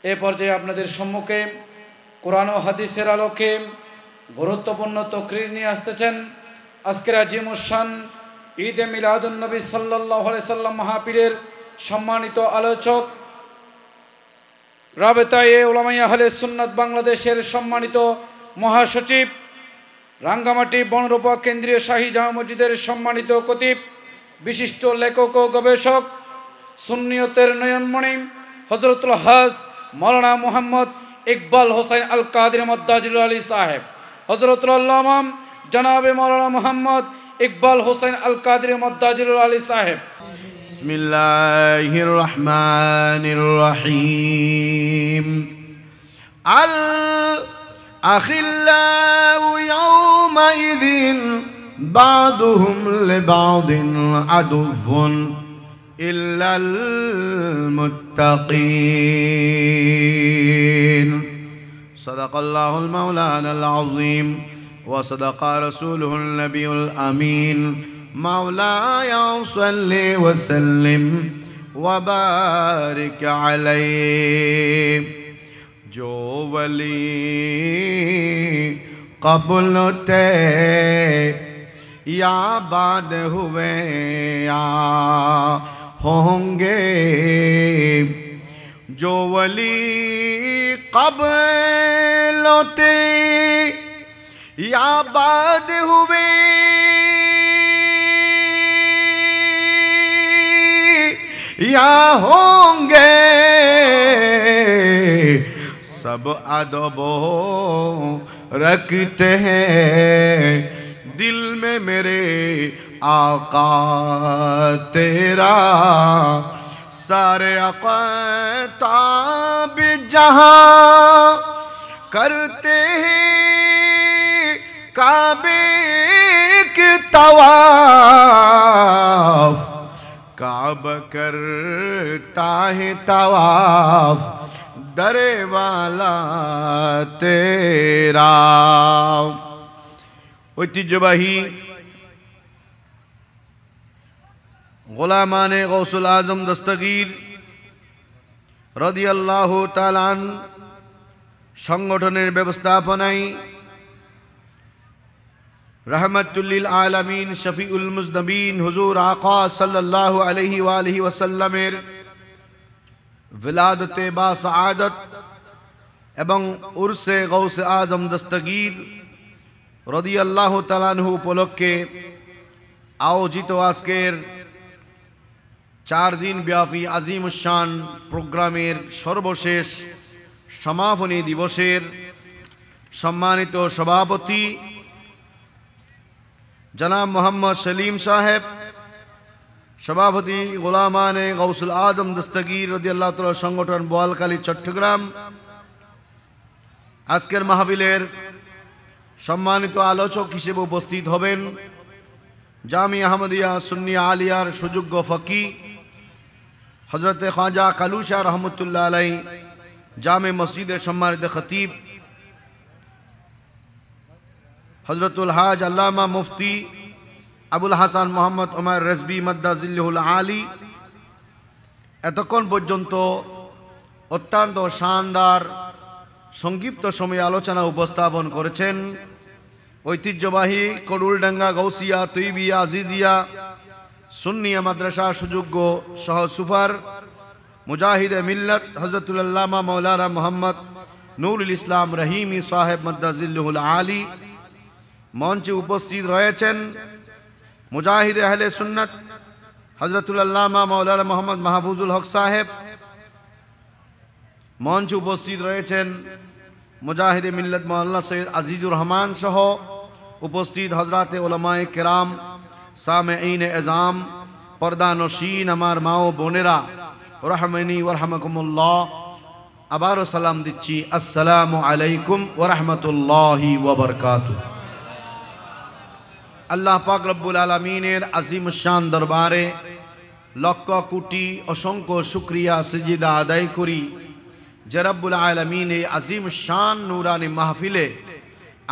এ পর্যায়ে আপনাদের সম্মুখে কোরআন ও হাদিসের আলোকে গুরুত্বপূর্ণ তকরির নিয়ে আসতেছেন আজকের আজিমুশান ঈদে মিলাদুন্নবী সাল্লাল্লাহু আলাইহি সাল্লাম মাহফিলের সম্মানিত আলোচক, রাবেতায়ে উলামায়ে আহলে সুন্নাত বাংলাদেশের সম্মানিত মহাসচিব, রাঙ্গামাটি বনরূপা কেন্দ্রীয় শাহী জামে মসজিদের সম্মানিত খতিব, বিশিষ্ট লেখক ও গবেষক, সুন্নিয়তের নয়নমণি হযরতুল হাজ মাওলানা মুহাম্মদ ইকবাল হোসেন আল কাদের মদ্দাজিল আলী সাহেব, হযরতুল আল্লামা জনাবে মাওলানা মুহাম্মদ ইকবাল হোসেন আল কাদের মদ্দাজিল আলী সাহেব। বিসমিল্লাহির রহমানির রহিম। আল আখিল্লাউ ইয়াওমাইযিন বা'দুহুম লিবা'দিন আদুও্বুন ইল্লাল মুত্তাকিন। সাদাকাল্লাহুল মাওলানাল আযীম ওয়া সাদাকা রাসূলুহুন নবিয়ুল আমিন। مولاي صل وسلم وبارك عليه। जो वली قبل थे या बाद हुए या होंगे, जो वली قبل थे या बाद हुए या होंगे, सब अदबो रखते हैं दिल में मेरे आका तेरा। सारे अक़ताब जहाँ करते हैं काबे की तवाफ, काबा करता है तवाफ दरे वाला तेरा। ঐতিহ্যবাহী গোলামানে গৌসুল আজম দস্তগীর রাদিয়াল্লাহু তাআলা সংগঠনের ব্যবস্থাপনায় रहमतुल्लिल आलमीन शफीउल मुज़नबीन हुजूर आका सल्लल्लाहु अलैहि वालिहि वसल्लमेर विलादते बासआदत एवं उर्से गौसे आजम दस्तगीर रदियाल्लाहु ताआला अन्हु उपलक्षे आयोजित आजकेर 4 दिन व्यापी आजिमुशान प्रोग्रामेर सर्वशेष समापनी दिवसेर सम्मानित सभापति जनाब मोहम्मद सलीम साहेब, सभापति गोलामाने गौसुल आजम दस्तगीर रदियाल्लाहु ताआला संगठन बोয়ালখালী चट्टग्राम। आजकेर माहफिलेर सम्मानित आलोचक हिसेबे उपस्थित हबेन जामिया आहमदिया सुन्निया आलियार सुयोग्य फकी हजरत ख्वाजा कालूशा रहमतुल्लाह अलैहि जामे मस्जिदेर सम्मानित खतीब हजरतुल हाज अल्लामा मुफ्ती আবুল হাসান মোহাম্মদ ওমর রেজবি মাদ্দাজিল্লাহুল আলী এতক্ষণ পর্যন্ত অত্যন্ত শানদার সংক্ষিপ্ত সময়ে আলোচনা উপস্থাপন করেছেন ঐতিহ্যবাহী করুলডাঙ্গা গৌসিয়া তৈবিয়া আজিজিয়া সুন্নিয়া মাদ্রাসা সুযোগ্য সহ সুফার মুজাহিদে মিল্লাত হযরতুল আল্লামা মাওলানা মুহাম্মদ নুরুল ইসলাম রহিমি সাহেব মাদ্দাজিল্লাহুল আলী। মঞ্চে উপস্থিত রয়েছেন मुजाहिद अहले सुन्नत हजरतुल अल्लामा मौलाना मोहम्मद महफूजुल हक साहेब। मंच उपस्थित रয়েছেন मुजाहिद मिल्लत मौलाना सैयद अजीजुर रहमान सह उपस्थित हजरात उलमाए किराम सामेईन एजाम पर्दा नशीन আমার মাও বোনেরা রহমানি ওয়া রাহমাকুমুল্লাহ। আবারও সালাম দিচ্ছি, আসসালামু আলাইকুম ওয়া রাহমাতুল্লাহি ওয়া বারাকাতুহু। अल्लाह पाक रब्बुल आलमीनेर अजीम शान दरबारे लक्ष कोटी असंख्य शुक्रिया सिजदा आदाय करी जे रब्बुल आलमीन এই अजीम शान नूरानी महफिले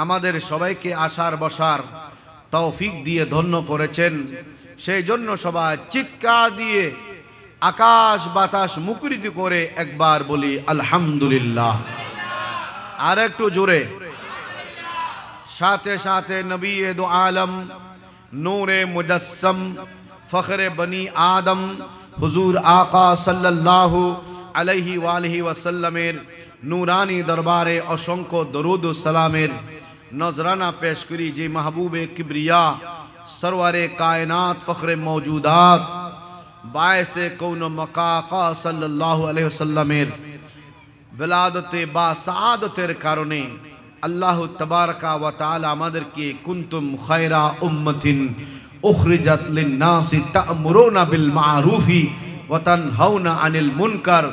আমাদের সবাইকে আসার বসার তৌফিক দিয়ে ধন্য করেছেন। সেই জন্য সবাই চিৎকার দিয়ে আকাশ বাতাস মুখরিত করে একবার বলি আলহামদুলিল্লাহ। আর একটু জোরে। সাথে সাথে নবী দু আলম, নূরে মুজাসসম, ফখরে বনি আদম হুজুর আকা সাল্লাল্লাহু আলাইহি ওয়ালিহি ওয়াসাল্লামের নূরানি দরবারে অসংখ্য দরুদ ও সালামের নজরানা পেশ করি যে মাহবুবে কিবরিয়া সরওয়ারে কায়নাত ফখরে মৌজুদাত বায়সে কৌন মকাকা সাল্লাল্লাহু আলাইহি ওয়াসাল্লামের বিলাদতে বা সাআদতের কারণে আল্লাহ তাবারকা ওয়া তাআলা আমাদেরকে কুনতুম খায়রা উম্মাতিন উখরিজাত লিন-নাসি তা'মুরুনা বিল মা'রুফি ওয়া তানহাউনা আনিল মুনকার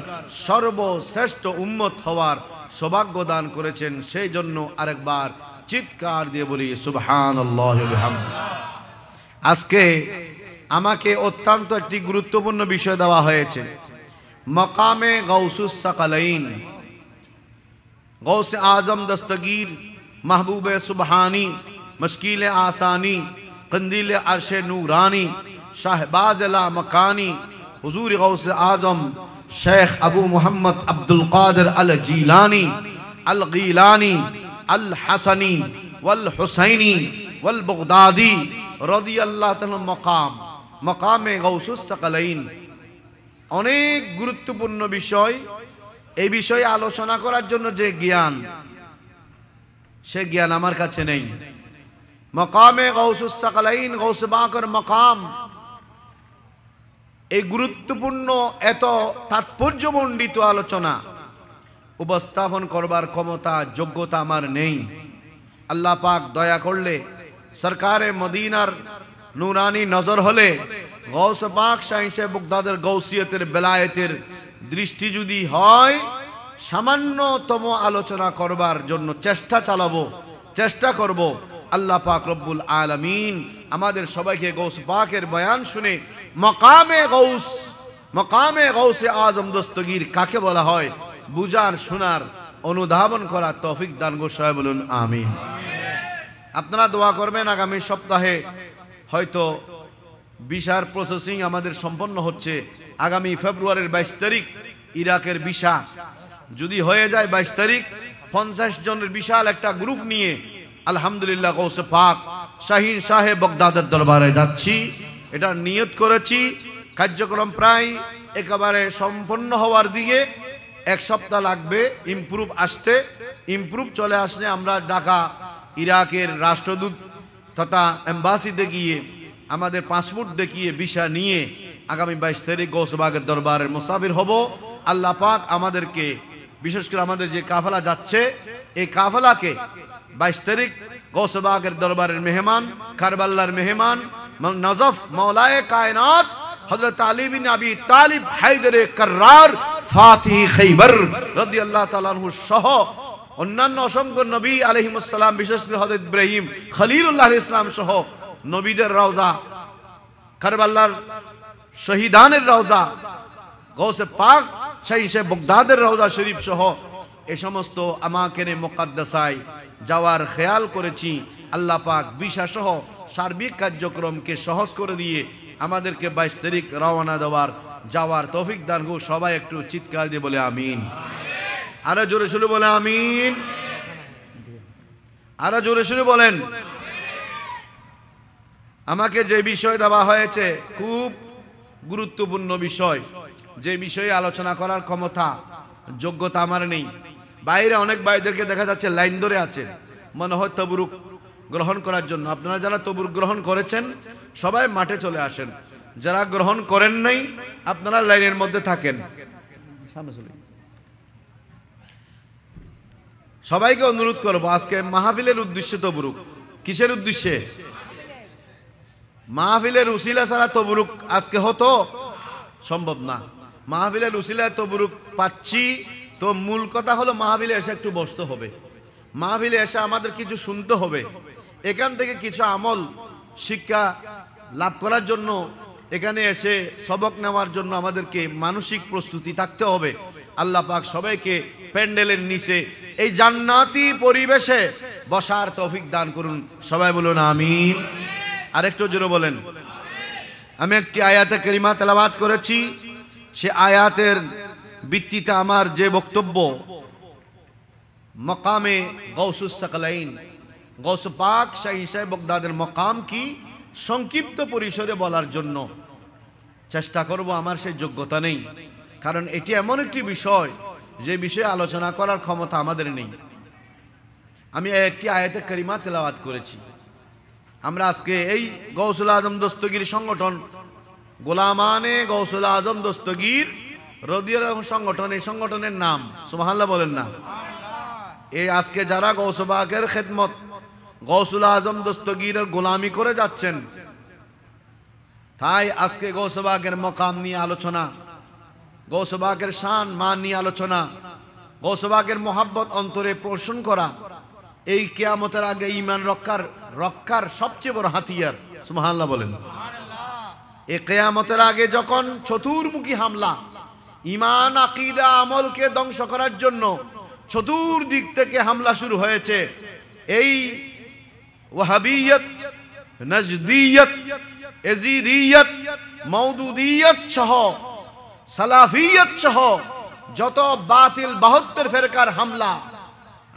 সর্বশ্রেষ্ঠ উম্মত হওয়ার সৌভাগ্য দান করেছেন। সেই জন্য আরেকবার চিৎকার দিয়ে বলি সুবহানাল্লাহি ওয়া বিহামদিহি। আজকে আমাকে অত্যন্ত একটি গুরুত্বপূর্ণ বিষয় দেওয়া হয়েছে, মাকামে গাউসুস সাকালাইন, गौस आजम दस्तगीर महबूब सुबहानी मशकील आसानी कंदील अर्श नूरानी शाहबाज ला मकानी हुजूर गौस आजम शेख अबू मोहम्मद अब्दुल कादिर अल जीलानी अल गीलानी अल हसनी वल हुसैनी वल बगदादी रदियल्लाहु ताआला मकाम मकामे गौसुस सकलाइन। अनेक गुरुत्वपूर्ण विषय, এই বিষয়ে আলোচনা করার জন্য যে জ্ঞান, সে জ্ঞান আমার কাছে নেই। মাকামে গাউসুস সাকালাইন, গাউস বাকর মাকাম, এই গুরুত্বপূর্ণ এত তাৎপর্যমণ্ডিত আলোচনা উপস্থাপন করবার ক্ষমতা যোগ্যতা আমার নেই। আল্লাহ পাক দয়া করলে, সরকারে মদিনার নুরানি নজর হলে গাউস পাক শাহিনশে বগদাদের গাউসিয়তের বেলায়েতের দৃষ্টি যদি হয়, সামান্যতম আলোচনা করবার জন্য চেষ্টা করব। আল্লাহ পাক রব্বুল আলামিন আমাদের সবাইকে গৌস পাকের বয়ান শুনে মাকামে গৌসে আজম দস্তগীর কাকে বলা হয় বুঝার, শোনার, অনুধাবন করার তৌফিক দান করুন। সবাই বলুন আমিন। আপনারা দোয়া করবেন। আগামী সপ্তাহে হয়তো ভিসার প্রসেসিং আমাদের সম্পন্ন হচ্ছে। আগামী ফেব্রুয়ারির 22 তারিখ ইরাকের ভিসা যদি হয়ে যায়, 22 তারিখ 50 জনের বিশাল একটা গ্রুপ নিয়ে আলহামদুলিল্লাহ গৌসে পাক শাহিন শাহে বগদাদের দরবারে যাচ্ছি। এটা নিয়ত করেছি। কার্যক্রম প্রায় একেবারে সম্পন্ন হওয়ার দিকে, 1 সপ্তাহ লাগবে ইমপ্রুভ চলে আসলে আমরা ঢাকা ইরাকের রাষ্ট্রদূত তথা এম্বাসিতে গিয়ে আমাদের পাসপোর্ট দেখিয়ে ভিসা নিয়ে আগামী 22 তারিখ গৌসবাগের দরবারের মুসাফির হব। আল্লাহ পাক আমাদেরকে, বিশেষ করে আমাদের যে কাফেলা যাচ্ছে, এই কাফেলাকে 22 তারিখ গৌসবাগের দরবারের মেহমান, কারবালার মেহমান, নজফ মৌলায়ে কায়নাত হযরত আলী বিন আবি তালিব হায়দারে কাররার ফাতিহ খাইবার রাদিয়াল্লাহু তাআলা আনহু সহ অন্যান্য অসংখ্য নবী আলাইহিমুস সালাম, বিশেষ করে হযরত ইব্রাহিম খলিলুল্লাহ আলাইহিস সালাম সহ নবীদের রওজা, কারবালার শহীদানের রওজা, গৌসে পাক শাহিনশে বগদাদের রওজা শরীফ সহ এই সমস্ত আমাকেনে মুকাদ্দাসায় যাওয়ার খেয়াল করেছি। আল্লাহ পাক ভিসা সহ সার্বিক কার্যক্রমকে সহজ করে দিয়ে আমাদেরকে 22 তারিখ রওনা যাওয়ার তৌফিক দান করুন। সবাই একটু চিৎকার দিয়ে বলে আমিন। আরো জোরে শুনে বলে আমিন। আরো জোরে শুনে বলেন। আমাকে যে বিষয় দেওয়া হয়েছে খুব গুরুত্বপূর্ণ বিষয়, যে বিষয়ে আলোচনা করার ক্ষমতা যোগ্যতা আমার নেই। বাইরে অনেক ভাইদেরকে দেখা যাচ্ছে লাইন ধরে আছেন, মনে হয় তবরুক গ্রহণ করার জন্য। আপনারা যারা তবরুক গ্রহণ করেছেন সবাই মাঠে চলে আসেন, যারা গ্রহণ করেন নাই আপনারা লাইনের মধ্যে থাকেন। সবাইকে অনুরোধ করবো, আজকে মাহফিলের উদ্দেশ্যে তবরুক। কিসের উদ্দেশ্যে? মাহফিলের উসিলা ছাড়া তবরুক আজকে হতো সম্ভব না। মাহফিলের উসিলায় তবরুক পাচ্ছি, তো মূল কথা হলো মাহফিলে এসে একটু বসতে হবে, মাহফিলে এসে আমাদের কিছু শুনতে হবে, এখান থেকে কিছু আমল শিক্ষা লাভ করার জন্য, এখানে এসে সবক নেওয়ার জন্য আমাদেরকে মানসিক প্রস্তুতি থাকতে হবে। আল্লাহ পাক সবাইকে প্যান্ডেলের নিচে এই জান্নাতি পরিবেশে বসার তৌফিক দান করুন। সবাই বলুন আমিন। আরেকটু জোরে বলেন। আমি একটি আয়াতে কারিমা তেলাওয়াত করেছি, সে আয়াতের ভিত্তিতে আমার যে বক্তব্য, মকামে গৌসুস সাকলাইন, গৌস পাক শাহী সাহেব বগদাদের মকাম কি সংক্ষিপ্ত পরিসরে বলার জন্য চেষ্টা করব। আমার সেই যোগ্যতা নেই, কারণ এটি এমন একটি বিষয় যে বিষয়ে আলোচনা করার ক্ষমতা আমাদের নেই। আমি একটি আয়াতে কারিমা তেলাওয়াত করেছি। আমরা আজকে এই গৌসুল আজম দস্তগীর সংগঠন, গোলামানে গৌসুল আজম দস্তগীর রাদিয়াল্লাহু সংগঠন, এই সংগঠনের নাম সুবহানাল্লাহ বলেন না। এই আজকে যারা গৌস পাকের খেদমত, গৌসুল আজম দস্তগীরের গোলামি করে যাচ্ছেন, তাই আজকে গৌস পাকের মকাম নিয়ে আলোচনা, গৌস পাকের শান মান নিয়ে আলোচনা, গৌস পাকের মোহাব্বত অন্তরে পোষণ করা, এই কিয়ামতের আগে ঈমান রক্ষার সবচেয়ে বড় হাতিয়ার। সুবহানাল্লাহ বলেন। এই কিয়ামতের আগে যখন চতুর্মুখী হামলা, ঈমান আকীদা আমলকে ধ্বংস করার জন্য চতুর্দিক থেকে হামলা শুরু হয়েছে, এই ওয়াহাবিয়ত, নজদিয়ত, এজিদিয়ত, মওদুদিয়ত সহ সালাফিয়ত সহ যত বাতিল 72 ফেরকার হামলা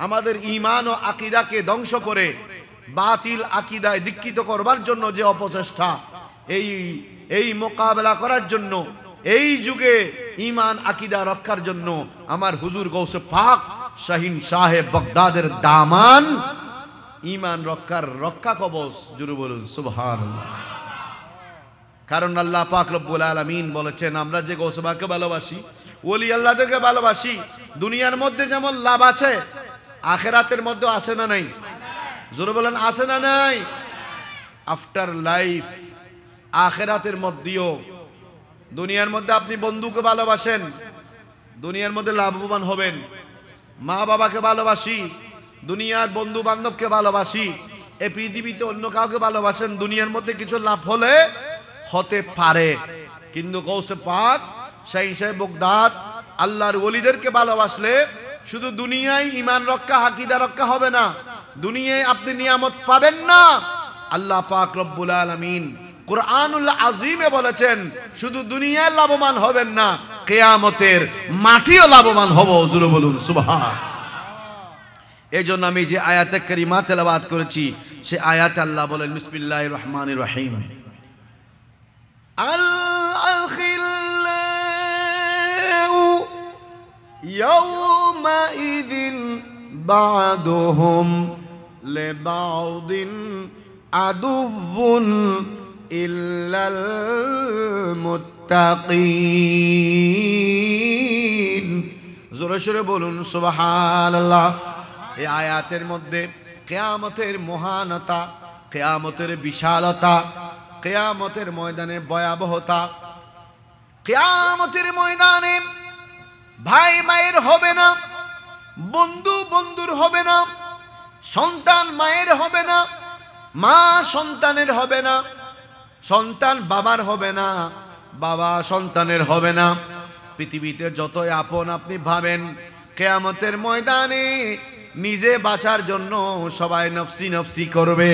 আমাদের ঈমান ও আকীদাকে ধ্বংস করে বাতিল আকীদায় দীক্ষিত করবার জন্য যে অপচেষ্টা, এই মোকাবেলা করার জন্য, এই যুগে ঈমান আকীদা রক্ষার জন্য আমার হুজুর গৌসে পাক শাহীন সাহেব বাগদাদের দামান ঈমান রক্ষা কবচ। জোরে বলুন সুবহানাল্লাহ। কারণ আল্লাহ পাক রব্বুল আলামিন বলেছেন, আমরা যে গৌসে পাককে ভালোবাসি, ওলি আল্লাহদেরকে ভালোবাসি, দুনিয়ার মধ্যে যেমন লাভ আছে, আখিরাতের মধ্যে আছে না নাই? জোরে বলেন আছে না নাই? আফটার লাইফ আখিরাতের মধ্যেও, দুনিয়ার মধ্যে আপনি বন্ধুকে ভালোবাসেন, দুনিয়ার মধ্যে লাভবান হবেন। মা বাবাকে ভালোবাসি, দুনিয়ার বন্ধু বান্ধবকে ভালোবাসি, এই পৃথিবীতে অন্য কাউকে ভালোবাসেন, দুনিয়ার মধ্যে কিছু লাভ হতে পারে। কিন্তু গৌসে পাক শাহী সাহেব বাগদাদ আল্লাহর ওলিদেরকে ভালোবাসলে শুধু দুনিয়ায় ঈমান রক্ষা, আকীদা রক্ষা হবে না, দুনিয়ায় আপনি নিয়ামত পাবেন না। আল্লাহ পাক রব্বুল আলামিন কুরআনুল আযীমে বলেছেন, শুধু দুনিয়ায় লাভবান হবেন না, কিয়ামতের মাটিও লাভবান হব। জোরে বলুন সুবহান। এজন্য আমি যে আয়াতে কারিমা তেলাওয়াত করেছি, সে আয়াতে আল্লাহ বলেন, বিসমিল্লাহির রহমানির রহিম, আল আখিল্লাউ ইয়াওমা ইযিন বা'দুহুম লিবা'দিন আদুউন ইল্লাল মুত্তাকিন। জোরে সোরে বলুন সুবহানাল্লাহ। এই আয়াতের মধ্যে কিয়ামতের মহানতা, কিয়ামতের বিশালতা, কিয়ামতের ময়দানে ভয়াবহতা, কিয়ামতের ময়দানে ভাই ভাইয়ের হবে না, বন্ধু বন্ধুর হবে না, সন্তান মায়ের হবে না, মা সন্তানের হবে না, সন্তান বাবার হবে না, বাবা সন্তানের হবে না। পৃথিবীতে যতই আপন আপনি ভাবেন, কিয়ামতের ময়দানে নিজে বাঁচার জন্য সবাই নফসি নফসি করবে।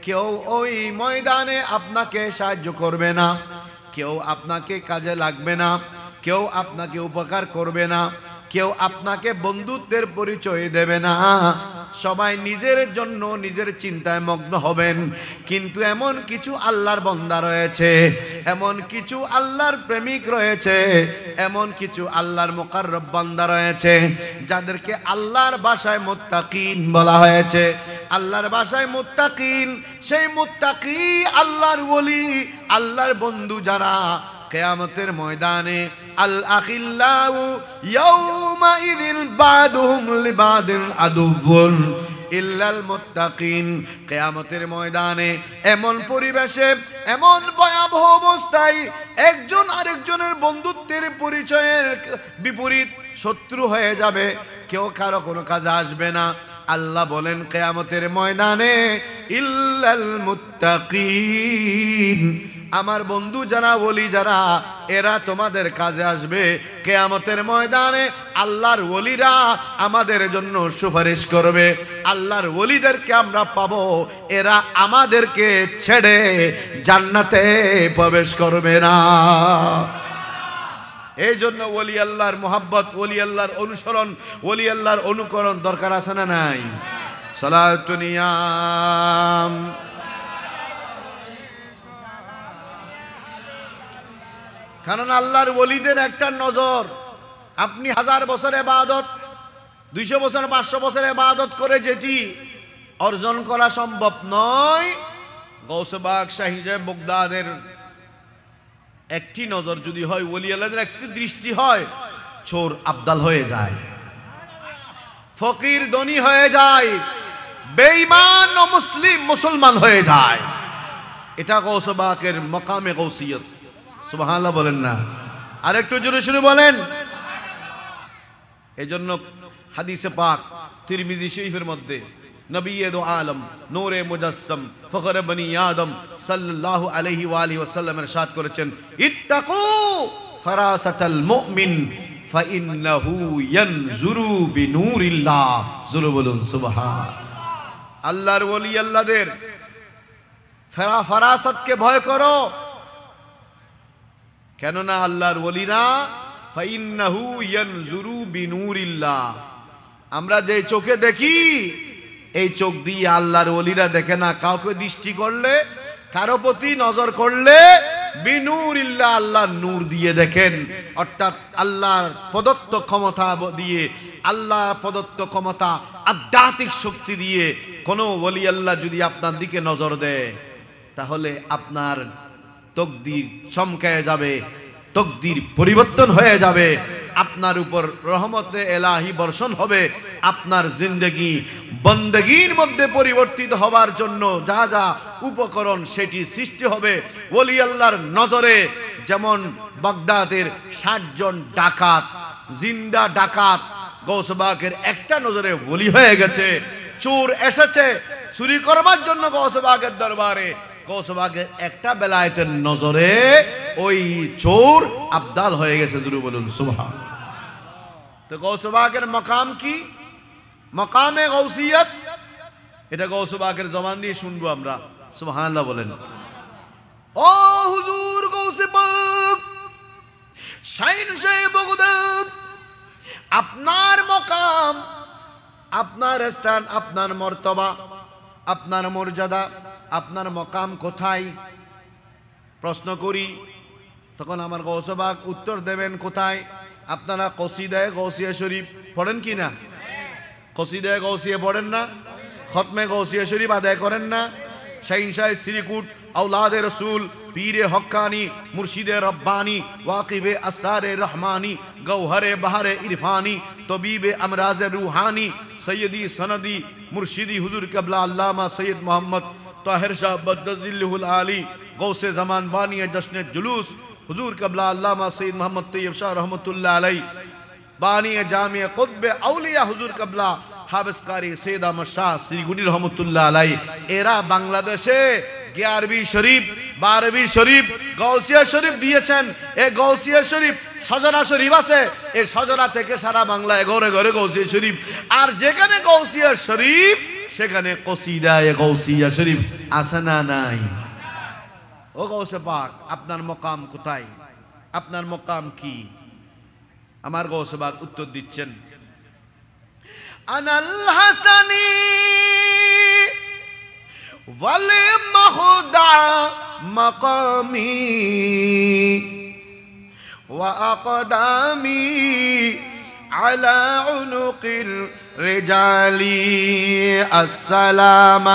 কেউ ওই ময়দানে আপনাকে সাহায্য করবে না, কেউ আপনাকে কাজে লাগবে না, কেউ আপনাকে উপকার করবে না, কেউ আপনাকে বন্ধুত্বের পরিচয় দেবে না। সবাই নিজের জন্য নিজের চিন্তায় মগ্ন হবেন। কিন্তু এমন কিছু আল্লাহর বান্দা রয়েছে, এমন কিছু আল্লাহর প্রেমিক রয়েছে, এমন কিছু আল্লাহর মুকাররব বান্দা রয়েছে, যাদেরকে আল্লাহর ভাষায় মুত্তাকিন বলা হয়েছে। আল্লাহর ভাষায় মুত্তাকিন, সেই মুত্তাকি আল্লাহর ওলি, আল্লাহর বন্ধু যারা, কিয়ামতের ময়দানে আল আখিল্লাউ ইয়াওমা ইযিন বা'দুহুম লিবা'দিন আদুউন ইল্লাল মুত্তাকিন। কিয়ামতের ময়দানে এমন পরিবেশে, এমন ভয়াবহ অবস্থায় একজন আরেকজনের বন্ধুত্বের পরিচয়ের বিপরীত শত্রু হয়ে যাবে, কেউ কারো কোনো কাজে আসবে না। আল্লাহ বলেন কিয়ামতের ময়দানে ইল্লাল মুত্তাকিন, আমার বন্ধু যারা, ওলি যারা, এরা তোমাদের কাজে আসবে। কিয়ামতের ময়দানে আল্লাহর ওলিরা আমাদের জন্য সুপারিশ করবে। আল্লাহর ওলিদেরকে আমরা পাবো, এরা আমাদেরকে ছেড়ে জান্নাতে প্রবেশ করবে না। এই জন্য ওলি আল্লাহর মোহাব্বত, ওলি আল্লাহর অনুসরণ, ওলি আল্লাহর অনুকরণ দরকার আছে না নাই? সালাতুন নিয়াম। কারণ আল্লাহর ওলিদের একটা নজর, আপনি 1000 বছর ইবাদত, 200 বছর, 500 বছর ইবাদত করে যেটি অর্জন করা সম্ভব নয়, গৌসে পাক শাহী বাগদাদের একটি নজর যদি হয়, ওলি আল্লাহদের একটি দৃষ্টি হয়, চোর আবদাল হয়ে যায়, ফকির ধনী হয়ে যায়, বেঈমান ও মুসলিম মুসলমান হয়ে যায়। এটা গৌসে পাকের মাকামে গৌসিয়ত। সুবহানাল্লাহ বলেন না? আর একটু জোরে শুনে বলেন। এই জন্য হাদিসে পাক তিরমিজি শরীফের মধ্যে নবী দো আলম নূরে মুজাসসাম ফখরে বনি আদম সাল্লাল্লাহু আলাইহি ওয়া আলিহি ওয়াসাল্লাম ইরশাদ করেছেন, ইত্তাকু ফারাসাতাল মুমিন ফাইন্নাহু ইয়ানজুরু বিনূরিল্লাহ। জোরে বলুন সুবহান। আল্লাহর ওলি আল্লাহদের ফারাসাতকে ভয় করো, কেননা আল্লাহর ওলিরা ফাইন্নাহু ইয়ানজুরু বিনূরিল্লাহ। আমরা যে চোখে দেখি, এই চোখ দিয়ে আল্লাহর ওলিরা দেখে না। কাউকে দৃষ্টি করলে, কারো প্রতি নজর করলে বিনূরিল্লাহ, আল্লাহর নূর দিয়ে দেখেন। অর্থাৎ আল্লাহর প্রদত্ত ক্ষমতা দিয়ে, আল্লাহ প্রদত্ত ক্ষমতা আধ্যাত্মিক শক্তি দিয়ে কোনো ওলি আল্লাহ যদি আপনার দিকে নজর দেয়, তাহলে আপনার তকদির চমকায় যাবে, তকদির পরিবর্তন হয়ে যাবে, আপনার উপর রহমতে এলাহি বর্ষণ হবে। আপনার জিন্দেগি বন্দেগীর মধ্যে পরিবর্তিত হবার জন্য যা যা উপকরণ সেটি সৃষ্টি হবে। ওলি আল্লাহর নজরে যেমন বাগদাদের 60 জন ডাকাত, জিন্দা ডাকাত গৌসে পাকের একটা নজরে ওলি হয়ে গেছে। চোর এসেছে চুরি করবার জন্য গৌসে পাকের দরবারে, গৌসে পাকের একটা বেলায়েতের নজরে ওই চোর আবদাল হয়ে গেছে। জুরু বলুন সুবহান। তো গৌসে পাকের মাকাম কি? মাকামে গৌসিয়ত। এটা গৌসে পাকের জবান দিয়ে শুনবো আমরা। সুবহানাল্লাহ বলেন। ও হুজুর গৌসে পাক শাহী বাগদাদ, আপনার মাকাম, আপনার স্থান, আপনার মর্তবা, আপনার মর্যাদা, আপনার মাকাম কোথায়? প্রশ্ন করি, তখন আমার গৌসে পাক উত্তর দেবেন কোথায়? আপনারা কসিদায়ে গৌসিয়া শরীফ পড়েন কি না? কসিদায়ে গৌসিয়া পড়েন না? খতমে গৌসিয়া শরীফ আদায় করেন না? শাহিনশাহ শ্রীকুট, আওলাদে রসুল, পীরে হক্কানি, মুর্শিদে রব্বানি, ওয়াকিবে আসরারে রহমানি, গৌহরে বাহারে ইরফানি, তবিবে আমরাজে রুহানি, সৈয়দি সনদি মুর্শিদি হুজুর কেবলা আল্লামা সৈয়দ মোহাম্মদ তাহের শাহ বদ্দজিল্লুল আলী, গৌসে জামান বানিয়ে জশ্নে জুলুস হুজুর কেবলা আল্লামা সৈয়দ মোহাম্মদ তৈয়ব শাহ রহমতুল্লাহ আলাই, বানিয়ে জামিয়া কুতবে আউলিয়া হুজুর কেবলা হাবেসকারী সৈয়দ আহমদ শাহ শ্রীগুনি রহমতুল্লাহ আলাই। এরা বাংলাদেশে 11वीं শরীফ, 12वीं শরীফ, গৌসিয়া শরীফ দিয়েছেন। এই গৌসিয়া শরীফ সজরা শরীফ আছে, এই সজরা থেকে সারা বাংলায় ঘরে ঘরে গৌসিয়া শরীফ। আর যেখানে গৌসিয়া শরীফ সেখানে কসিদায়ে গৌসিয়া শরীফ আছে না নাই? ও গৌসে পাক, আপনার মকাম কোথায়? আপনার মকাম কি? আমার গৌসে পাক উত্তর দিচ্ছেন, আনাল হাসানি ওয়াল মাহদা মাকামি ওয়া আকদামি আলা উনুকির রিজালি আসসালাম।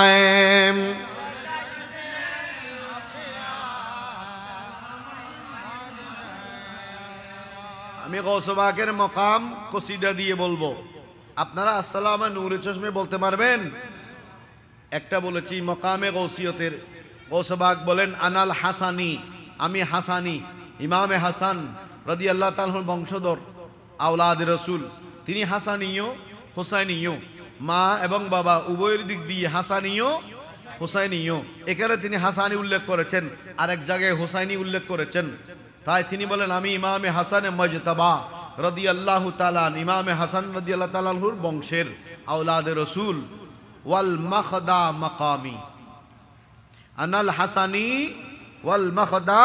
আমি গৌসে পাকের মকাম কসিদা দিয়ে বলবো, আপনারা আসসালামে নূরে চশমে বলতে পারবেন? একটা বলেছি মকামে গৌসিয়তের। গৌসে পাক বলেন, আনাল হাসানি, আমি হাসানি, ইমামে হাসান রাদিয়াল্লাহু তাআলার বংশধর, আওলাদ রাসূল। তিনি হাসানিও হুসাইনিও, মা এবং বাবা উভয়ের দিক দিয়ে হাসানিও হুসাইনিও। এখানে তিনি হাসানি উল্লেখ করেছেন, আরেক জায়গায় হুসাইনি উল্লেখ করেছেন। তাই তিনি বলেন, আমি ইমামে হাসানে মুজতাবা রাদিয়াল্লাহু তাআলা, ইমামে হাসান রাদিয়াল্লাহু তাআলার বংশের আওলাদে রাসূল। ওয়াল মাখদা মাকামি, আনাল হাসানি ওয়াল মাখদা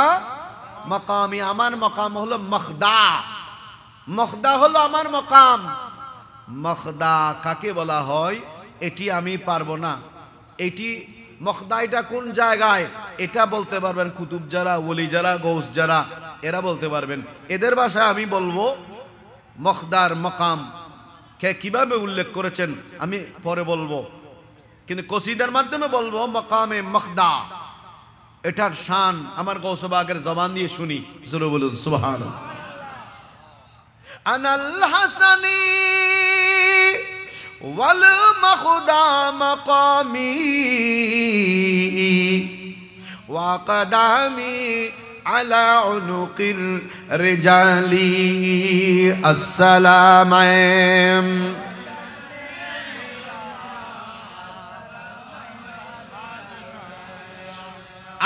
মাকামি, আমার মাকাম হলো মখদা। মখদা হলো আমার মকাম। মখদা কাকে বলা হয়? এটি আমি পারবো না। এটি মখদা, এটা কোন জায়গায় এটা বলতে পারবেন কুতুব যারা, ওলি যারা, গৌস যারা, এরা বলতে পারবেন। এদের ভাষায় আমি বলবো মখদার মকাম কে কিভাবে উল্লেখ করেছেন আমি পরে বলবো, কিন্তু কসিদার মাধ্যমে বলবো মকামে মখদা। এটার শান আমার গৌসে পাকের জবান দিয়ে শুনি, জোরে বলুন সুবহানাল্লাহ। আনাল হাসানি ওয়াল মখদা মকামি ওয়া কদামি আলা উনুকির রিজালি আসসালাম।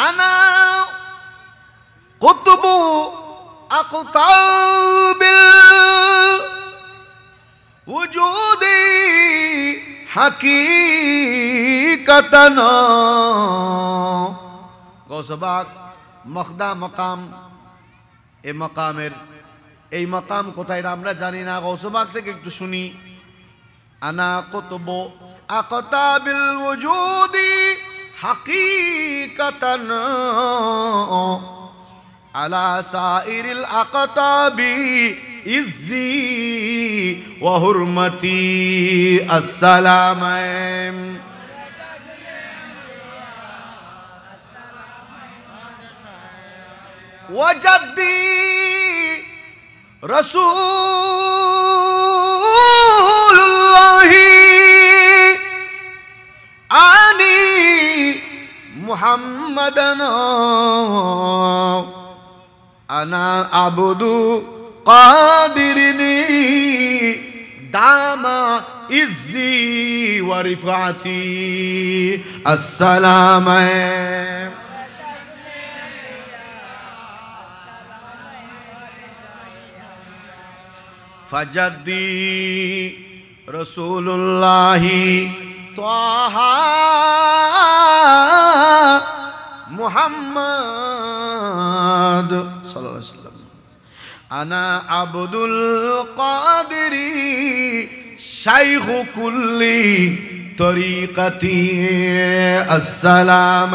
আনা কুতুবু আকতাবিল উজুদি হাকিকাতান। গৌসে পাক মখদা মকাম, এই মকামের এই মকাম কোথায় আমরা জানি না, গৌসে পাক থেকে একটু শুনি। আনা কুতুবু আকতাবিল উজুদি হাকিকাতান আলা সাইরিল আকতাবি ইজ্জি ওয়া হুরমতি আসসালাম। ওয়াজাদ্দি রাসূলুল্লাহি আনি মুহাম্মাদান আনা আবদু কাদিরিনি দামা ইজ্জি ওয়া রিফাতি আসসালাম। ফাজাদ্দি রাসূলুল্লাহি তাহা মুহাম্মদ সাল্লাল্লাহু আলাইহি ওয়াসাল্লাম। আনা আবদুল কাদিরি শাইখু কুল্লি তরিকাতি আসসালাম।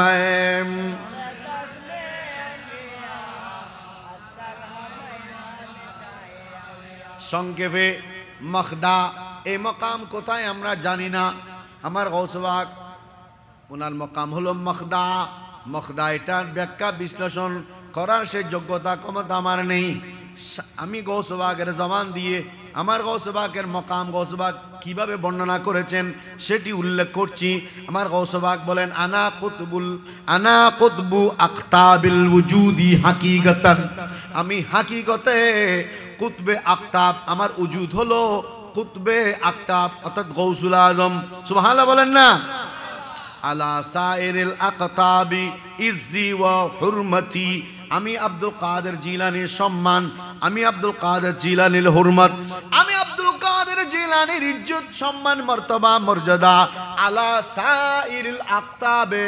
সংক্ষেপে মখদা এই মকাম কোথায় আমরা জানি না। আমার গৌসে পাক ওনার মকাম হলো মখদা। মখদা এটার ব্যাখ্যা বিশ্লেষণ করার সেই যোগ্যতা ক্ষমতা আমার নেই। আমি গৌসে পাকের জবান দিয়ে আমার গৌসে পাকের মকাম গৌসে পাক কিভাবে বর্ণনা করেছেন সেটি উল্লেখ করছি। আমার গৌসে পাক বলেন আনা কুতবু আকতাবিল উজুদি হাকিকাতান। আমি হাকিকতে কুতবে আকতাব, আমার উজুদ হলো কুতবে আকতাব অর্থাৎ গৌসুল আজম। সুবহানাল্লাহ বলেন না। আলা সাইরিল আকতাবি ইজ্জি ওয়া হুরমতি। আমি আব্দুল কাদের জিলানীর সম্মান, আমি আব্দুল কাদের জিলানীর হুরমত, আমি আব্দুল কাদের জিলানীর ইজ্জত সম্মান মর্তবা মর্যাদা আলা সাইরিল আকতাবে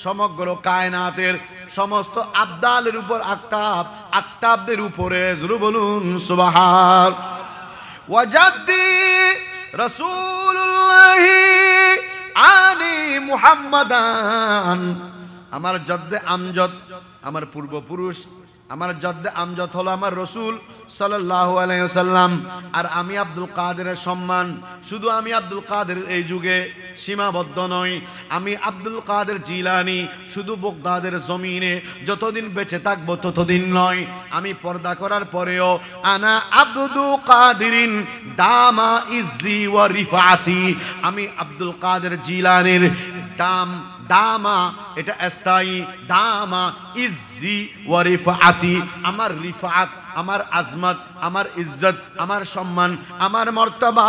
সমগ্র কায়নাতের সমস্ত আবদালের উপর আকতাব, আকতাবদের উপরে জোরে বলুন সুবহান। ওয়াজাদ্দি রাসূলুল্লাহি আনি মুহাম্মাদান। আমার জদ্দে আমজদ, আমার পূর্বপুরুষ, আমার জদ্দে আমজদ হলো আমার রসুল সাল্লাল্লাহু আলাইহি ওয়াসাল্লাম। আর আমি আব্দুল কাদেরের সম্মান শুধু আমি আব্দুল কাদের এই যুগে সীমাবদ্ধ নয়। আমি আব্দুল কাদের জিলানী শুধু বাগদাদের জমিনে যতদিন বেঁচে থাকবো ততদিন নয়, আমি পর্দা করার পরেও আনা আব্দুল কাদিরিন দামা ইজ্জি ওয়া রিফাতি। আমি আব্দুল কাদের জিলানীর দামা এটা স্থায়ী, দামা ইজ্জি ওয়া রিফাতি, আমার রিফাত, আমার আজমত, আমার ইজ্জত, আমার সম্মান, আমার মর্তবা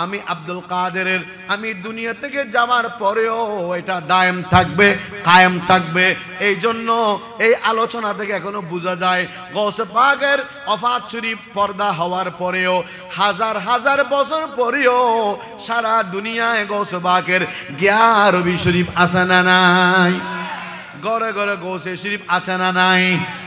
আমি আব্দুল কাদেরের আমি দুনিয়া থেকে যাওয়ার পরেও এটা দায়েম থাকবে, কায়েম থাকবে। এই জন্য এই আলোচনা থেকে এখনো বোঝা যায় গৌসে পাকের ওফাত শরীফ পর্দা হওয়ার পরেও হাজার হাজার বছর পরেও সারা দুনিয়ায় গৌসে পাকের 11 শরীফ আছে না নাই? ঘরে ঘরে গৌসে শরীফ আছে না নাই?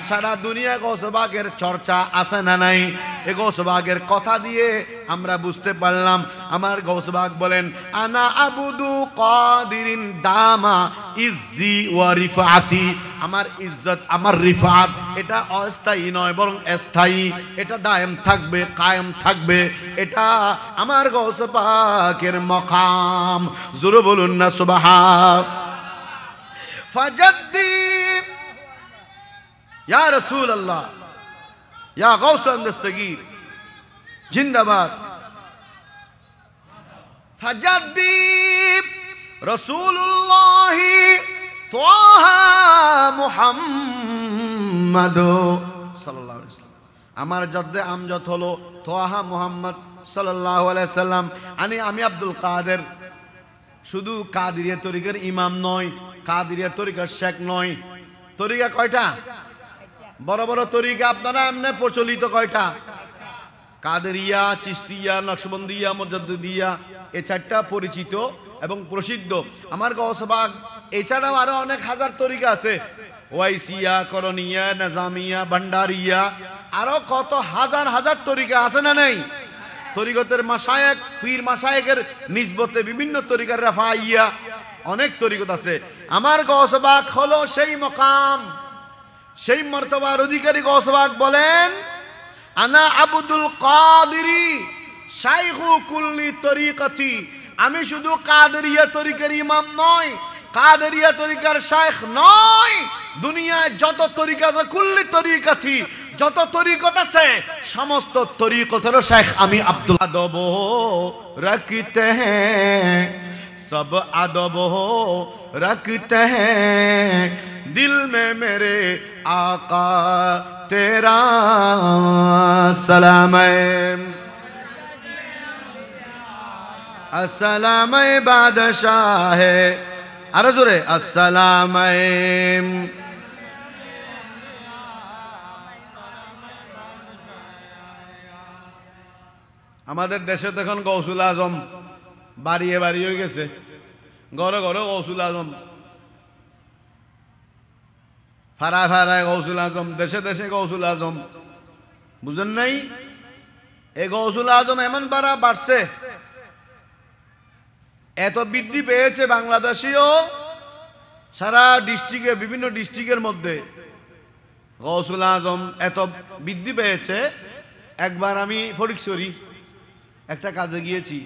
সারা দুনিয়া গৌসবাগের চর্চা আছে না নাই? এই গৌসবাগের কথা দিয়ে আমরা বুঝতে পারলাম আমার গৌসবাগ বলেন আনা আবুদু কাদিরিন দামা ইজ্জি ওয়া রিফাতি। আমার ইজ্জত আমার রিফাত এটা অস্থায়ী নয় বরং স্থায়ী, এটা দায়েম থাকবে, কায়েম থাকবে। এটা আমার গৌসবাগের মকাম। জোরে বলুন না সুবহান। ফাজাদ্দি ইয়া রাসূলুল্লাহ ইয়া গাউসান দস্তগীর জিন্দাবাদ। ফাজাদ্দি রাসূলুল্লাহ তাহা মুহাম্মদ সাল্লাল্লাহু আলাইহি ওয়াসাল্লাম। আমার জদ্দে আমজদ হলো তাহা মুহাম্মদ সাল্লাল্লাহু আলাইহি সাল্লাম। আমি আব্দুল কাদের শুধু কাদেরিয়া তরিকার ইমাম নয়, কাদেরিয়া তরিকার শেখ নয়। তরিকা কয়টা? বড় বড় তরিকা আপনারা এমনি প্রচলিত কয়টা? কাদেরিয়া, চিশতিয়া, নকশবন্দিয়া, মুজাদ্দিদিয়া, এই চারটা পরিচিত এবং প্রসিদ্ধ। আমার গৌসবাগ এছাড়াও আরো অনেক হাজার তরিকা আছে, ওয়াইসিয়া, করণিয়া, নাজামিয়া, ভান্ডারিয়া, আরো কত হাজার হাজার তরিকা আছে না নাই? তরিকতের মাশায়েখ, পীর মাশায়েখের নিসবতে বিভিন্ন তরিকার রাফাইয়া অনেক তরিকত আছে। আমার গৌসবাগ হলো সেই মকাম, সেই মর্তবার অধিকারী। গৌসবাগ বলেন আনা আবুদুল কাদিরি শাইখু কুল্লি তরিকতি। আমি শুধু কাদেরিয়া তরিকার ইমাম নয়, কাদেরিয়া তরিকার শাইখ নয়, দুনিয়ায় যত তরিকা আছে কুল্লি তরিকতি, যত তরিকত আছে সমস্ত তরিকতের শেখ আমি আব্দুল। আদব রাখতে হ্যাঁ সব আদব রাখতে হ্যাঁ দিল में मेरे आका तेरा सलाम है, अस्सलाम बादशाह है। अरे जोरे अस्सलाम আমাদের দেশে তখন গৌসুল আজম বাড়িয়ে বাড়ি হয়ে গেছে, ঘরে ঘরে গৌসুল আজম, ফাড়ায় ফাড়ায় গৌসুল আজম, দেশে দেশে গৌসুল আজম। বুঝেন নাই? এই গৌসুল আজম এমন বাড়ছে, এত বৃদ্ধি পেয়েছে বাংলাদেশেও সারা ডিস্ট্রিক্টে, বিভিন্ন ডিস্ট্রিক্টের মধ্যে গৌসুল আজম এত বৃদ্ধি পেয়েছে। একবার আমি ফটিকছড়ি একটা কাজে গিয়েছি,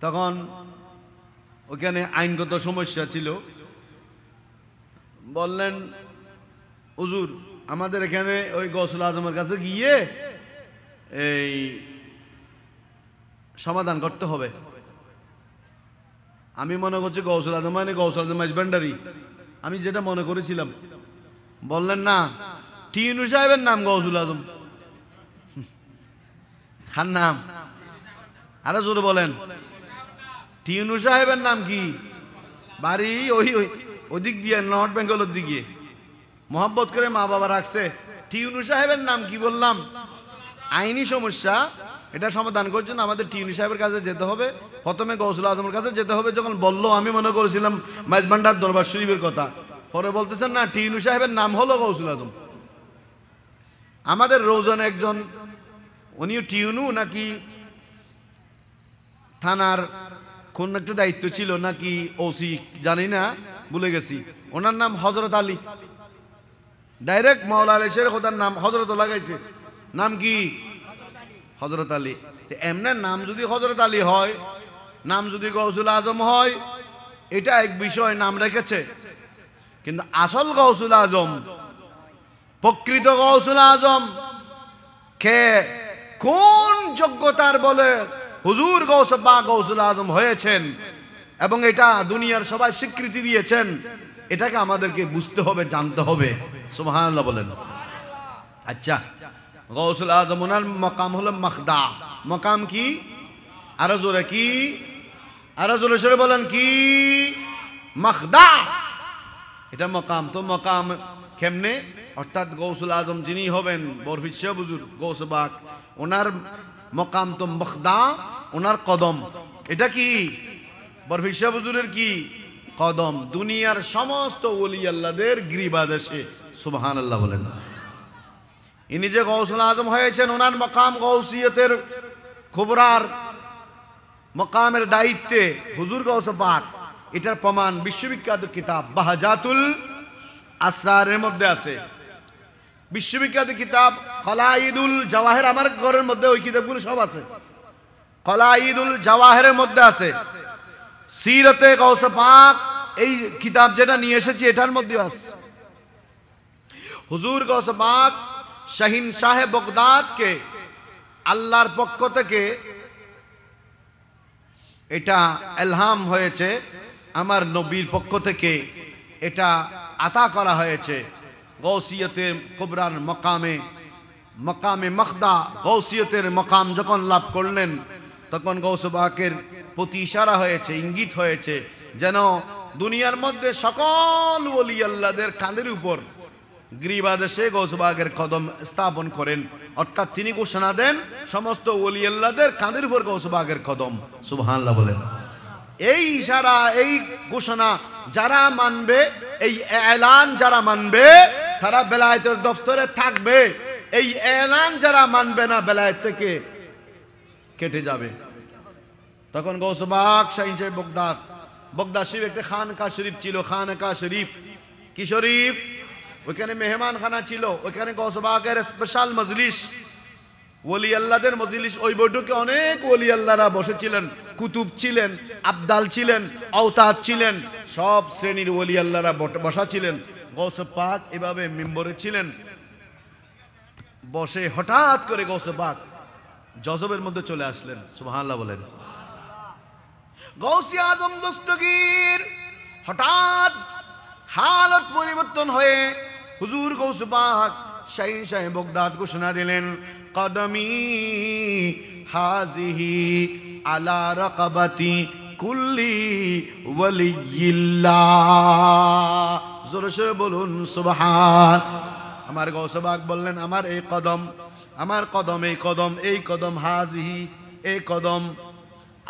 তখন ওখানে আইনগত সমস্যা ছিল। বললেন হুজুর আমাদের এখানে ওই গৌসুল আজমের কাছে গিয়ে এই সমাধান করতে হবে। আমি মনে করছি গৌসুল আজম মানে গৌসুল আজম মাইজভান্ডারি, আমি যেটা মনে করেছিলাম। বললেন না, টিউনু সাহেবের নাম গৌসুল আজম, খান নাম। আরো জোরে বলেন, টিউনু সাহেবের নাম কি? বাড়ি ওই ওদিক দিয়ে নর্থ বেঙ্গলের দিকে, মোহাব্বত করে মা বাবা রাখছে। টিউনু সাহেবের নাম কি বললাম? আইনি সমস্যা, এটা সমাধান করার জন্য আমাদের টিউনু সাহেবের কাছে যেতে হবে। প্রথমে গৌসুল আজমের কাছে যেতে হবে। যখন বললো আমি মনে করেছিলাম মাইজভান্ডার দরবার শরীফের কথা, পরে বলতেছেন না, টিউনু সাহেবের নাম হলো গৌসুল আজম। আমাদের রোজন একজন, উনিও টিউনু নাকি থানার কোন একটা দায়িত্ব ছিল নাকি ওসি, জানি না, ভুলে গেছি। ওনার নাম হযরত আলী, ডাইরেক্ট মাওলা আলী শের খোদার নাম হযরত লাগাইছে। নাম কি? হযরত আলী। এমনি নাম যদি হযরত আলী হয়, নাম যদি গৌসুল আজম হয়, এটা এক বিষয়, নাম রেখেছে। কিন্তু আসল গৌসুল আজম, প্রকৃত গৌসুল আজম কে, কোন যোগ্যতার বলে হুজুর গৌস পাক গৌসুল আজম হয়েছেন এবং এটা দুনিয়ার সবাই স্বীকৃতি দিয়েছেন, এটাকে আমাদেরকে বুঝতে হবে, জানতে হবে। সুবহানাল্লাহ বলেন। আচ্ছা, গৌসুল আজম ওনার মকাম হলো মখদা। মকাম কি? আরো জোরে কি? আরো জোরে সরে বলেন কি? মখদা, এটা মকাম। তো মকাম কেমনে? অর্থাৎ গৌসুল আজম যিনি হবেন বরফির শাহ হুজুর গৌস পাক, ওনার মকাম তো মখদা, ওনার কদম। এটা কি? বরফির শাহ হুজুরের কি কদম দুনিয়ার সমস্ত ওলি আল্লাহদের গ্রীবাদেশে। সুবহানাল্লাহ বলেন। ইনি যে গৌসুল আজম হয়েছেন, ওনার মকাম গৌসিয়তের কুবরার মকামের দায়িত্বে হুজুর গৌস পাক, এটার প্রমাণ বিশ্ববিখ্যাত কিতাব বাহাজাতুল আসরারের মধ্যে আছে। বিশ্ববিখ্যাত কিতাব কলাইদুল জাওয়াহির, আমার ঘরের মধ্যে ওই কিতাবগুলো সব আছে। কলাইদুল জাওয়াহিরের মধ্যে আছে। সিরতে গৌস পাক এই কিতাব যেটা নিয়ে এসেছি এটার মধ্যে আছে। হুজুর গৌস পাক শাহিন শাহে বগদাদকে আল্লাহর পক্ষ থেকে এটা ইলহাম হয়েছে, আমার নবীর পক্ষ থেকে এটা আতা করা হয়েছে। গৌসিয়তের কুবরার মকামে মখদা গৌসিয়তের মকাম যখন লাভ করলেন, তখন গৌস পাকের প্রতি ইশারা হয়েছে, ইঙ্গিত হয়েছে, যেন দুনিয়ার মধ্যে সকল ওলি আল্লাহদের কাঁধের উপর গ্রীবাদেশে গৌস পাকের কদম স্থাপন করেন। অর্থাৎ তিনি ঘোষণা দেন সমস্ত ওলি আল্লাহদের কাঁধের উপর গৌস পাকের কদম। সুবহানাল্লাহ বলেন। এই ইশারা, এই ঘোষণা যারা মানবে, এই এলান যারা মানবে, তারা বেলায়েতের দফতরে থাকবে। এই এলান যারা মানবে না, বেলায়েত থেকে কেটে যাবে। তখন গৌস পাক শাহিন শাহ বগদাদ শরীফ একটা খানকা শরীফ ছিল। খানকা শরীফ কি শরীফ? ওইখানে মেহমান খানা ছিল। ওইখানে গৌস পাকের স্পেশাল মজলিস, ওলি আল্লাহদের মজলিস। ওই বৈঠকে অনেক ওলি আল্লাহরা বসেছিলেন, কুতুব ছিলেন, আবদাল ছিলেন, আওতাদ ছিলেন, সব শ্রেণীর ওলি আল্লাহরা বসা ছিলেন। গৌস পাক এভাবে মিম্বরে ছিলেন বসে। হঠাৎ করে গৌস পাক জজবের মধ্যে চলে আসলেন। সুবহানাল্লাহ বলেন। গৌসে আজম দস্তগীর হঠাৎ হালত পরিবর্তন হয়ে হুজুর গৌস পাক শাহিন শাহ বগদাদ ঘোষণা দিলেন, কদমি হাজিহি আলা রাকাবাতি কুল্লি ওয়ালিয়্যিল্লাহ। জোরে সে বলুন সুবহান। আমার গৌস পাক বললেন, আমার এই কদম, আমার কদম, এই কদম, এই কদম, হাজিহি এই কদম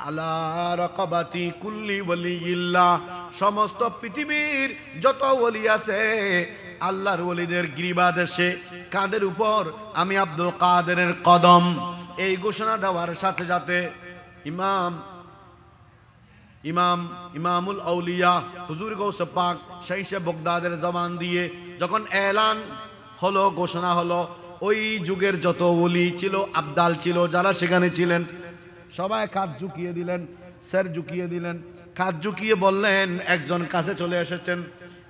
আলা রাকাবাতি কুল্লি ওয়ালিয়্যিল্লাহ, সমস্ত পৃথিবীর যত ওলি আছে আল্লাহর ওলিদের গ্রীবাদেশে কাঁধের উপর আমি আব্দুল কাদেরের কদম। এই ঘোষণা দেওয়ার সাথে সাথে ইমামুল আউলিয়া হুজুর গৌস পাক শাহিন শাহ বগদাদের জবান দিয়ে যখন এলান হলো, ঘোষণা হলো, ওই যুগের যত ওলি ছিল, আবদাল ছিল, যারা সেখানে ছিলেন, সবাই কাঁধ ঝুঁকিয়ে দিলেন, স্যার ঝুঁকিয়ে দিলেন। কাঁধ ঝুঁকিয়ে বললেন, একজন কাছে চলে এসেছেন,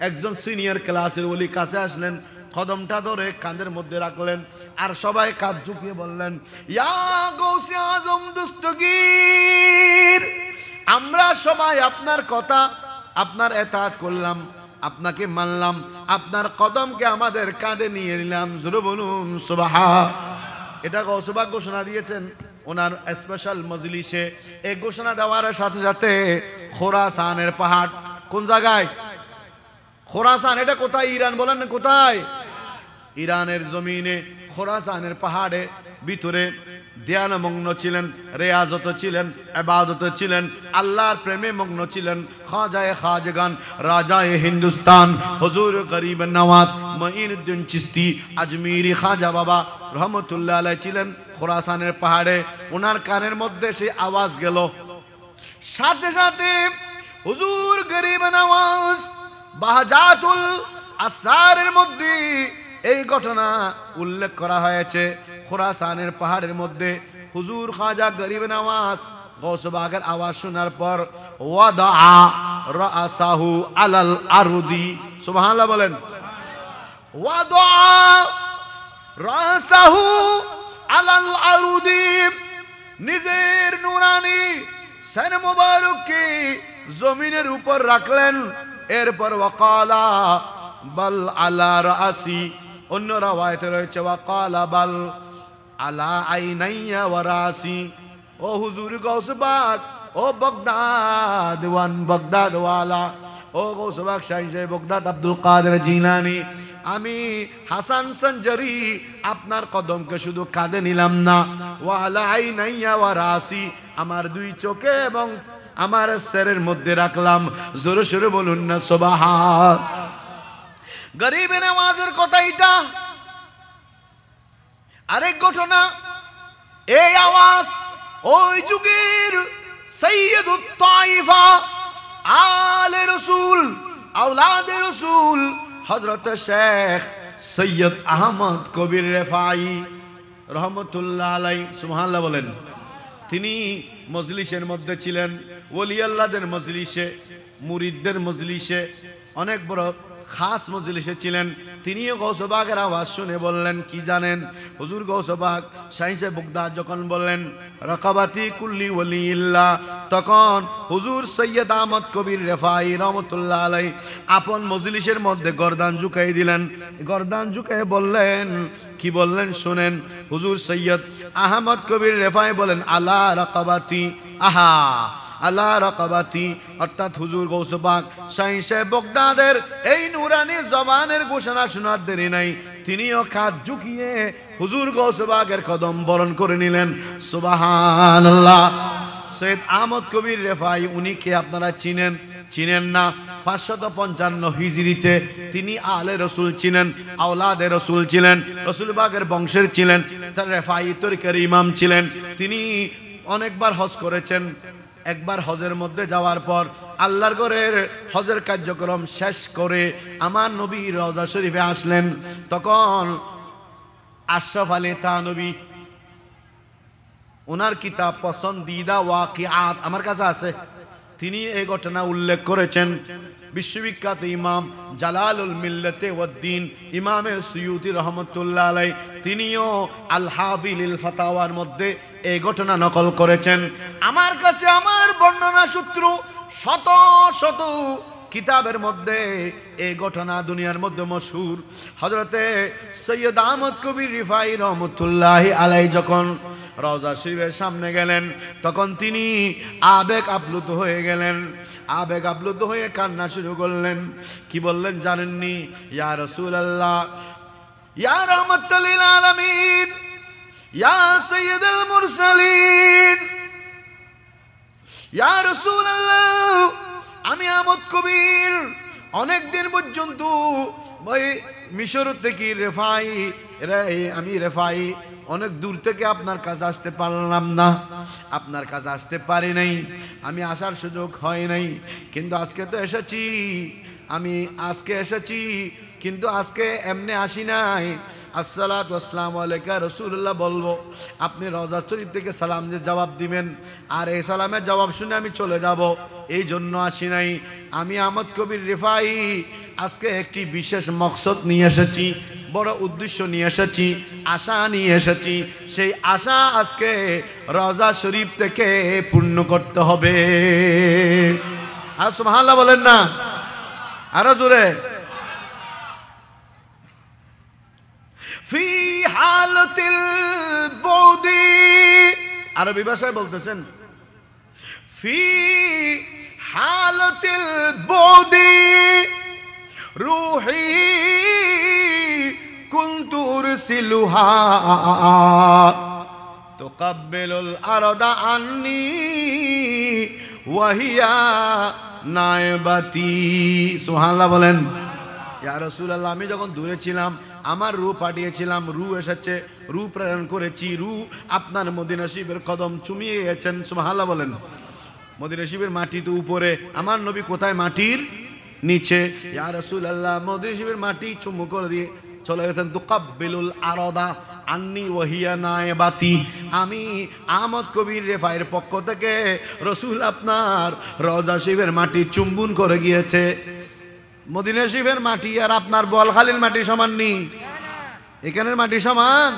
একজন সিনিয়র ক্লাসের ওলি কাছে আসলেন, কদমটা ধরে কাঁধের মধ্যে রাখলেন, আর সবাই কাঁধ ঝুঁকিয়ে বললেন, ইয়া গৌসে আজম দস্তগীর, আমরা সবাই আপনার কথা, আপনার এতাআত করলাম, আপনাকে মানলাম, আপনার কদমকে আমাদের কাঁধে নিয়ে নিলাম। জোরে বলুন সুবহান। এটা গৌস পাক ঘোষণা দিয়েছেন ওনার স্পেশাল মজলিসে। এই ঘোষণা দেওয়ার সাথে সাথে খোরাসানের পাহাড়, কোন জায়গায়? খোরাসান। এটা কোথায়? ইরান। বলেন কোথায়? ইরানের জমিনে খোরাসানের পাহাড়ে ভিতরে ধ্যানমগ্ন ছিলেন, রেয়াজত ছিলেন, ইবাদত ছিলেন, আল্লাহর প্রেমে মগ্ন ছিলেন। খাজায়ে খাজগান, রাজায়ে হিন্দুস্তান হুজুর গরিব নওয়াজ মঈনুদ্দিন চিশতি আজমিরি খাজা বাবা রহমতুল্লাহ আলাইহি ছিলেন খোরাসানের পাহাড়ে। ওনার কানের মধ্যে সেই আওয়াজ গেল, সাথে সাথে হুজুর গরিব নওয়াজ বাহাজাতুল আসরারের মধ্যে এই ঘটনা উল্লেখ করা হয়েছে। খোরাসানের পাহাড়ের মধ্যে হুজুর খাজা গরিব নওয়াজ গৌস পাকের আওয়াজ শোনার পর ওয়াদা রাসাহু আলাল আরদি। সুবহানাল্লাহ বলেন। ওয়াদা রাসাহু আলাল আরদি, নিজের নূরানি সর মুবারককে জমিনের উপর রাখলেন। এরপর ওয়াকালা বাল আলা রাসি, অন্য রাওয়ায়াতে রয়েছে ওয়াকালা বাল আলা আইনাইয়া ওয়া রাসি। ও হুজুর গৌস পাক, ও বগদাদ ওয়ান, বগদাদ ওয়ালা, ও গৌস পাক শাহিন শাহ বগদাদ আব্দুল কাদের জিলানী, আমি হাসান সঞ্জরি আপনার কদমকে শুধু কাঁধে নিলাম না, ওয়ালা আইনাইয়া ওয়া রাসি, আমার দুই চোখে এবং আমার সেরের মধ্যে রাখলাম। জোরে সোরে বলুন না সুবহান। গরিবে নওয়াজের কথা এটা। আরেক ঘটনা, এই আওয়াজ ওই যুগের সৈয়দুত তাইফা আলে রসুল আওলাদে রসুল হযরত শেখ সৈয়দ আহমদ কবির রেফাই রহমতুল্লাহ আলাই, সুবহানাল্লাহ বলেন। তিনি মজলিসের মধ্যে ছিলেন, ওলি আল্লাহদের মজলিসে, মুরিদদের মজলিসে, অনেক বড় খাস মজলিসে ছিলেন। তিনিও গৌসবাগের আওয়াজ শুনে বললেন কি জানেন? হুজুর গৌসবাগ শাহিসে বুগদাদ যখন বললেন রাকাবাতি কুল্লি ওলিল্লাহ, তখন হুজুর সৈয়দ আহমদ কবির রেফাই রহমতুল্লাহ আলাই আপন মজলিসের মধ্যে গর্দান ঝুঁকাই দিলেন। গর্দান ঝুঁকাই বললেন, কি বললেন শুনেন। হুজুর সৈয়দ আহমদ কবির রেফাই বলেন আলা রাকাবাতি, আহা আলা রাকাবাতি, অর্থাৎ হুজুর গৌসবাগ শাহিসে বুগদাদের এই নুরানি জবানের ঘোষণা শোনার দেরি নাই, তিনিও কাঁধ ঝুঁকিয়ে হুজুর গৌসবাগের কদম বরণ করে নিলেন। সুবহানাল্লাহ। সৈয়দ আহমদ কবির রেফাই উনি কে আপনারা চিনেন? চিনেন না? 555 হিজরিতে তিনি আলে রসুল ছিলেন, আওলাদে রসুল ছিলেন, রসুলবাগের বংশের ছিলেন, তার রেফাই তরিকার ইমাম ছিলেন। তিনি অনেকবার হজ করেছেন। একবার হজের মধ্যে যাওয়ার পর আল্লাহর ঘরের হজের কার্যক্রম শেষ করে আমার নবী রওজা শরীফে আসলেন। তখন আশরাফ আলী থানভী ওনার কিতাব পসন্দিদা ওয়াকিআত আমার কাছে আছে, তিনি এই ঘটনা উল্লেখ করেছেন। বিশ্ববিখ্যাত ইমাম জালালুল মিল্লাতে ওয়াদ্দিন ইমামে সুয়ুতি রহমতুল্লাহ আলাই তিনিও আল হাবিলিল ফাতাওয়ার মধ্যে এই ঘটনা নকল করেছেন। আমার কাছে আমার বর্ণনা সূত্র শত শত কিতাবের মধ্যে এই ঘটনা দুনিয়ার মধ্যে মশহুর। হযরতে সৈয়দ আহমদ কবির রিফাই রহমতুল্লাহ আলাই যখন রওজা শরীফের সামনে গেলেন, তখন তিনি আবেগ আপ্লুত হয়ে গেলেন। আবেগ আপ্লুত হয়ে কান্না শুরু করলেন। কি বললেন জানেননি? ইয়া রাসূলুল্লাহ, ইয়া রাহমাতাল লিল আলামিন, ইয়া সাইয়্যিদুল মুরসালিন, ইয়া রাসূলুল্লাহ, আমি আহমদ কবির অনেক দিন পর্যন্ত ওই মিশর থেকে আমি রেফাই অনেক দূর থেকে আপনার কাছে আসতে পারলাম না, আপনার কাছে আসতে পারি নাই, আমি আসার সুযোগ হয় নাই, কিন্তু আজকে তো এসেছি, আমি আজকে এসেছি, কিন্তু আজকে এমনি আসি নাই। আসসালাতু ওয়াসসালামু আলাইকা রাসূলুল্লাহ বলবো, আপনি রওজা শরীফ থেকে সালাম যে জবাব দিবেন, আর এই সালামের জবাব শুনে আমি চলে যাব, এই জন্য আসি নাই। আমি আহমদ কবির রিফাই আজকে একটি বিশেষ মকসদ নিয়ে এসেছি, বড় উদ্দেশ্য নিয়ে এসেছি, আশা নিয়ে এসেছি। সেই আশা আজকে রওজা শরীফ থেকে পূর্ণ করতে হবে। আর সুবহানাল্লাহ বলেন না, আরো জোরে। ফি হালাতিল বুদি, আরবি ভাষায় বলতেছেন ফি হালাতিল বুদি রুহি কুনতু উরসিলুহা তুকাব্বিলুল আরদা আন্নি ওয়া হিয়া নাইবাতি। সুবহানাল্লাহ বলেন। ইয়া রাসূলুল্লাহ, আমি যখন দূরে ছিলাম আমার রূহ পাঠিয়েছিলাম, রূহ এসেছে, রূহ প্রেরণ করেছি, রূহ আপনার মদিনা শরীফের কদম চুমিয়ে গেছেন। সুবহানাল্লাহ বলেন। মদিনা শরীফের মাটি তো উপরে, আমার নবী কোথায়? মাটির নিচে। ইয়া রাসূলুল্লাহ, মদিনা শরীফের মাটি চুমু করে দিয়ে চলে গেছেন। তুকাব্বিলুল আরদা আন্নি ওয়া হিয়া নাইবাতি, আমি আহমদ কবির রেফাইয়ের পক্ষ থেকে রাসূল আপনার রওজা শরীফের মাটি চুম্বন করে গিয়েছে। মদিনা শরীফের মাটি আর আপনার বলখালীর মাটি সমান নি? এখানের মাটি সমান?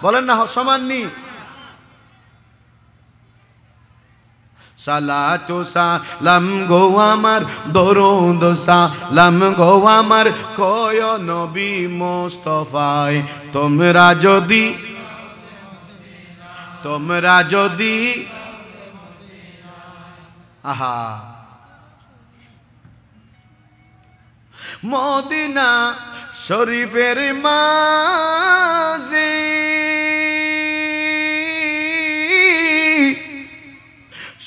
বলেন না সমান নি? সালাতু সালাম গো আমার, দরুদ সালাম গো আমার, কয় নবী মুস্তাফায় তোমরা যদি আহা মদিনা শরীফের মাঝে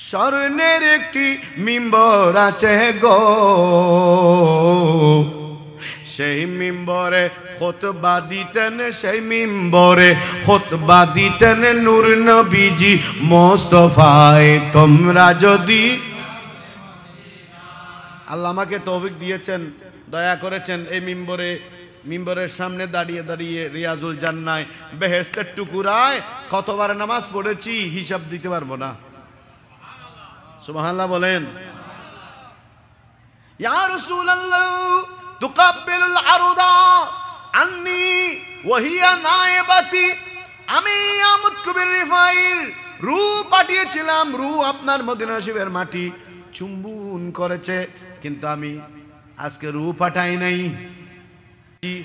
স্বর্ণের একটি মিম্বর আছে গো, সেই মিম্বরে খুতবা দিতেন, সেই মিম্বরে খুতবা দিতেন নূর নবীজি মোস্তফায়ে। তোমরা যদি, আল্লাহ আমাকে তৌফিক দিয়েছেন, দয়া করেছেন, এই মিম্বরের সামনে দাঁড়িয়ে দাঁড়িয়ে রিয়াজুল জান্নায় বেহেশতের টুকুরায় কতবার নামাজ পড়েছি হিসাব দিতে পারবো না। সুবহানাল্লাহ বলেন। ইয়া রাসূলুল্লাহ তুকাব্বিলুল আরদা আন্নী ওয়া হিয়া নায়েবাতি, আমি আমুদ কবির রিফাইর রু পাঠিয়েছিলাম, রু আপনার মদিনা শরীফের মাটি চুম্বন করেছে, কিন্তু আমি আজকে রু পাঠাই নাই।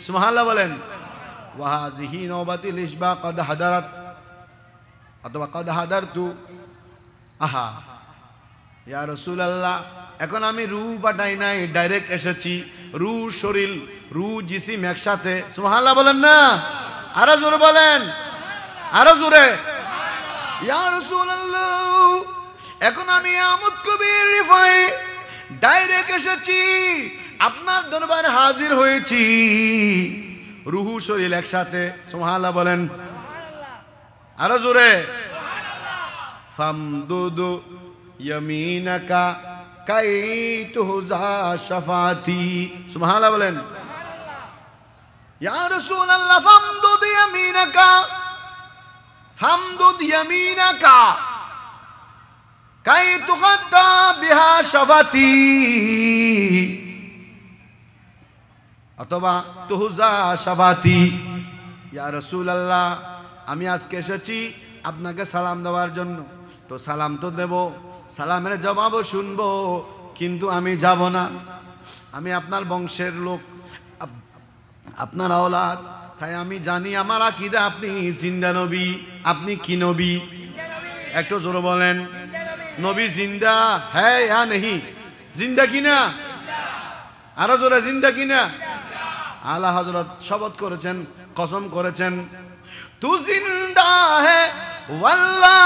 সুবহানাল্লাহ বলেন। ওয়া হাযিহি নওবাতিল ইশবা কদ হাদারাত, অথবা কদ হাদারতু। আহা ইয়া রাসূলুল্লাহ, এখন আমি রু পাঠাই নাই, ডাইরেক্ট এসেছি। রু শরীর, রু জিসিম একসাথে। সুবহানাল্লাহ বলেন না, আরো জোরে বলেন, আরো জোরে। ইয়া রাসূলুল্লাহ, এখন আমি আমুদ কবির রিফাই ডাইরেক্ট এসেছি, আপনার দরবারে হাজির হয়েছি, রুহু শরীর একসাথে। সুবহানাল্লাহ বলেন, আরো জোরে। ফামদুদু ইয়ামিনাকা কাই তুহজা শাফাতি। সুবহানাল্লাহ বলেন। ইয়া রাসূলুল্লাহ ফামদুদ ইয়ামিনাকা, ফামদুদ ইয়ামিনাকা কাই তুগাদ্দা বিহা শাফাতি, অথবা তুহজা শাফাতি। ইয়া রাসূলুল্লাহ, আমি আজকে এসেছি আপনাকে সালাম দেওয়ার জন্য, তো সালাম তো দেব, সালামের জবাবও শুনবো, কিন্তু আমি যাব না। আমি আপনার বংশের লোক, আপনার আওলাদ, তাই আমি জানি আমার আকীদা আপনি জিন্দা নবী। আপনি কি নবী? একটু জোরে বলেন। নবী জিন্দা হ্যাঁ ইয়া নেহি? জিন্দা কিনা? আরো জোরে, জিন্দা কিনা? আলা হযরত শপথ করেছেন, কসম করেছেন, তু জিন্দা হে ওয়াল্লাহ,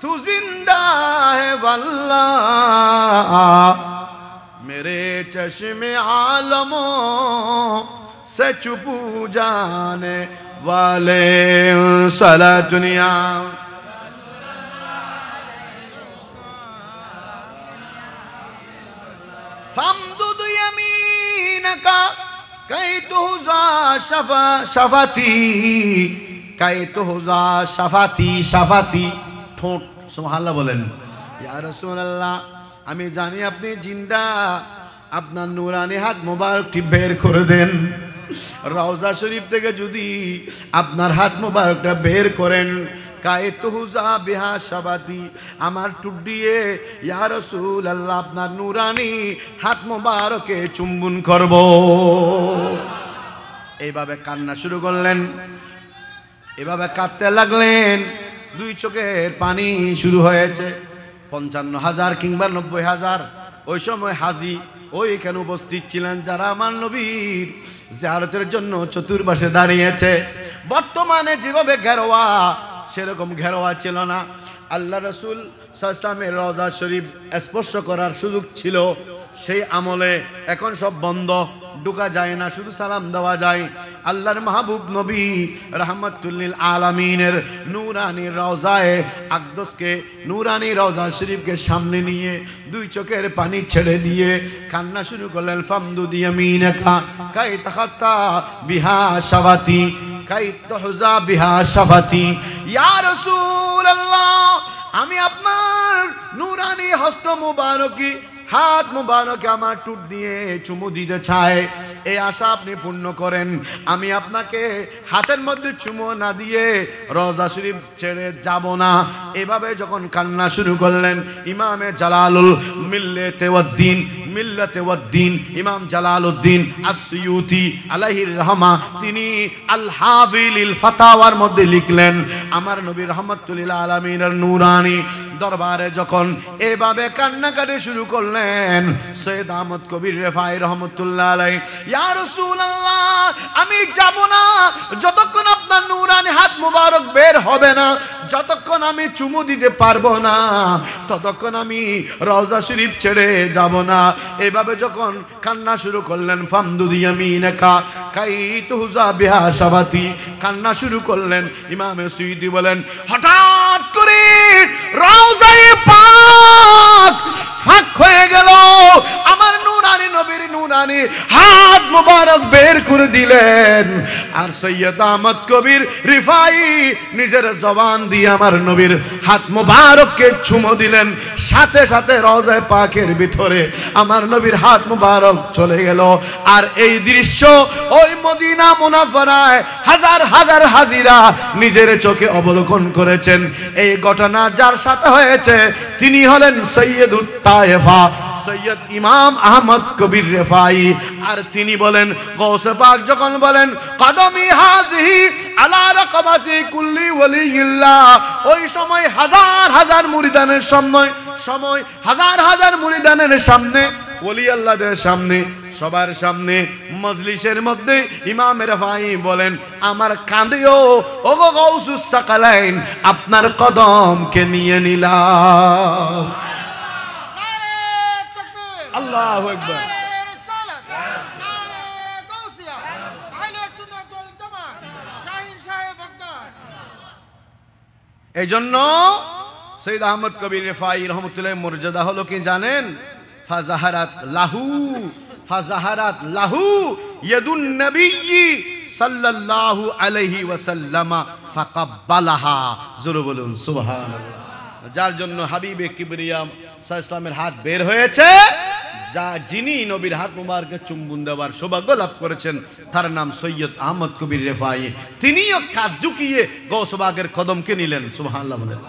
তু জিন্দা হে ওয়াল্লাহ, মেরে চশমে আলমো से चुपू जाने वाले साला दुनिया। फमदुद यमीनका कई तुहजा शफाती, कई तुहजा शफाती, शफाती ঠোঁট। সুবহানাল্লাহ বলেন। ইয়া রাসূলুল্লাহ, আমি জানি আপনি জিন্দা, আপনার নূরানি হাত মোবারকটি বের করে দেন। রওজা শরীফ থেকে যদি আপনার হাত মোবারকটা বের করেন, কায়ে তুহজা বিহা শাবাতি, আমার টুট দিয়ে ইয়া রাসূলুল্লাহ আপনার নূরানি হাত মোবারকে চুম্বন করব। এইভাবে কান্না শুরু করলেন, এভাবে কাঁদতে লাগলেন, দুই চোখের পানি শুরু হয়েছে। ৫৫,০০০ কিংবা ৯০,০০০ ওই সময় হাজি ওইখানে উপস্থিত ছিলেন, যারা আমার নবীর জিয়ারতের জন্য চতুর্পাশে দাঁড়িয়েছে। বর্তমানে যেভাবে ঘেরোয়া, সেরকম ঘেরোয়া ছিল না। আল্লাহ রাসূল সাল্লাল্লাহু আলাইহি ওয়াসাল্লামের রওজা শরীফ স্পর্শ করার সুযোগ ছিল সেই আমলে, এখন সব বন্ধ, ঢোকা যায় না, শুধু সালাম দেওয়া যায়। আল্লাহর মাহবুব নবী রাহমাতুল লিল আলামিনের নূরানি রওজায়ে আকদসকে, নূরানি রওজা শরীফকে সামনে নিয়ে দুই চোখের পানি ছেড়ে দিয়ে কান্না শুরু করলেন। ফামদুদ ইয়ামিনাকা কাই তাখাত্তা বিহা শাফাতি, কাই তুহজা বিহা শাফাতি। ইয়া রাসূলুল্লাহ, আমি আপনার নূরানি হস্ত মুবারকি, হাত মুবারকে আমার টুট দিয়ে চুমু দিতে চাই, এই আশা আপনি পূর্ণ করেন। আমি আপনাকে হাতের মধ্যে চুমু না দিয়ে রওজা শরীফ ছেড়ে যাব না। এভাবে যখন কান্না শুরু করলেন, ইমামে জালালুল মিল্লাতে ওয়াদ্দিন, মিল্লাতে ওয়াদ্দিন ইমাম জালালউদ্দিন আস-সুয়ুতি আলাইহির রহমা, তিনি আল হাযিলিল ফাতাওয়ার মধ্যে লিখলেন, আমার নবী রাহমাতুল লিল আলামিনের নূরানি দরবারে যখন এভাবে কান্নাকাটি শুরু করলেন, সৈয়দ আহমদ কবির রেফাই রহমতুল্লাহ আলাইহি, ইয়া রাসূলুল্লাহ আমি যাব না যতক্ষণ আপনার নূরানি হাত মুবারক বের হবে না, যতক্ষণ আমি চুমু দিতে পারবো না ততক্ষণ আমি রওজা শরীফ ছেড়ে যাব না। এভাবে যখন কান্না শুরু করলেন, ফামদুদি ইয়ামিনাকা কাইতুজা বিহা শাবাতি, কান্না শুরু করলেন। ইমাম সুয়ুতি বলেন হঠাৎ করে রওজায়ে পাক ফাঁক হয়ে গেল, আমার নূরানি নবীর নূরানি হাত মুবারক বের করে দিলেন। আর সৈয়দ আহমদ কবির রিফাই নিজের জবান দিয়ে আমার নবীর হাত মুবারককে চুমো দিলেন। সাথে সাথে রওজায়ে পাকের ভিতরে আমার নবীর হাত মুবারক চলে গেল। আর এই দৃশ্য ওই মদিনা মুনাফফারায় হাজার হাজার হাজিরা নিজের চোখে অবলোকন করেছেন। এই ঘটনা যার সাথে হয়েছে তিনি হলেন সৈয়দুত তায়েফা, সৈয়দ ইমাম আহমদ কবির রেফাই। আর তিনি বলেন, গৌসে পাক যখন বলেন কদমি হাজিহি আলা রাকাবাতি কুল্লি ওয়ালিয়্যিল্লাহ, ওই সময় হাজার হাজার মুরিদানের সময় হাজার হাজার মুরিদানের সামনে, ওলি আল্লাহদের সামনে, সবার সামনে মজলিসের মধ্যে ইমাম রেফাই বলেন আমার কাঁধেও ওগো গাউসুস সাকালাইন আপনার কদমকে নিয়ে নিলাম। আল্লাহু আকবার। এই জন্য সৈয়দ আহমদ কবির রেফাই রহমতুল্লাহ মর্যাদা হলো কি জানেন? ফাজাহারাত লাহু ইয়াদুন নবিয়্যি সাল্লাল্লাহু আলাইহি ওয়াসাল্লাম ফাকাব্বালাহা। জোরে বলুন সুবহানাল্লাহ। যার জন্য হাবিবে কিবরিয়া সাল্লাল্লাহু আলাইহি ওয়াসাল্লামের হাত বের হয়েছে, যিনি নবীর হাত মুবারকে চুম্বন দেওয়ার সৌভাগ্য লাভ করেছেন তার নাম সৈয়দ আহমদ কবির রেফাই। তিনিও কাঁধ ঝুঁকিয়ে গৌস পাকের কদমকে নিলেন। সুবহানাল্লাহ বলেন।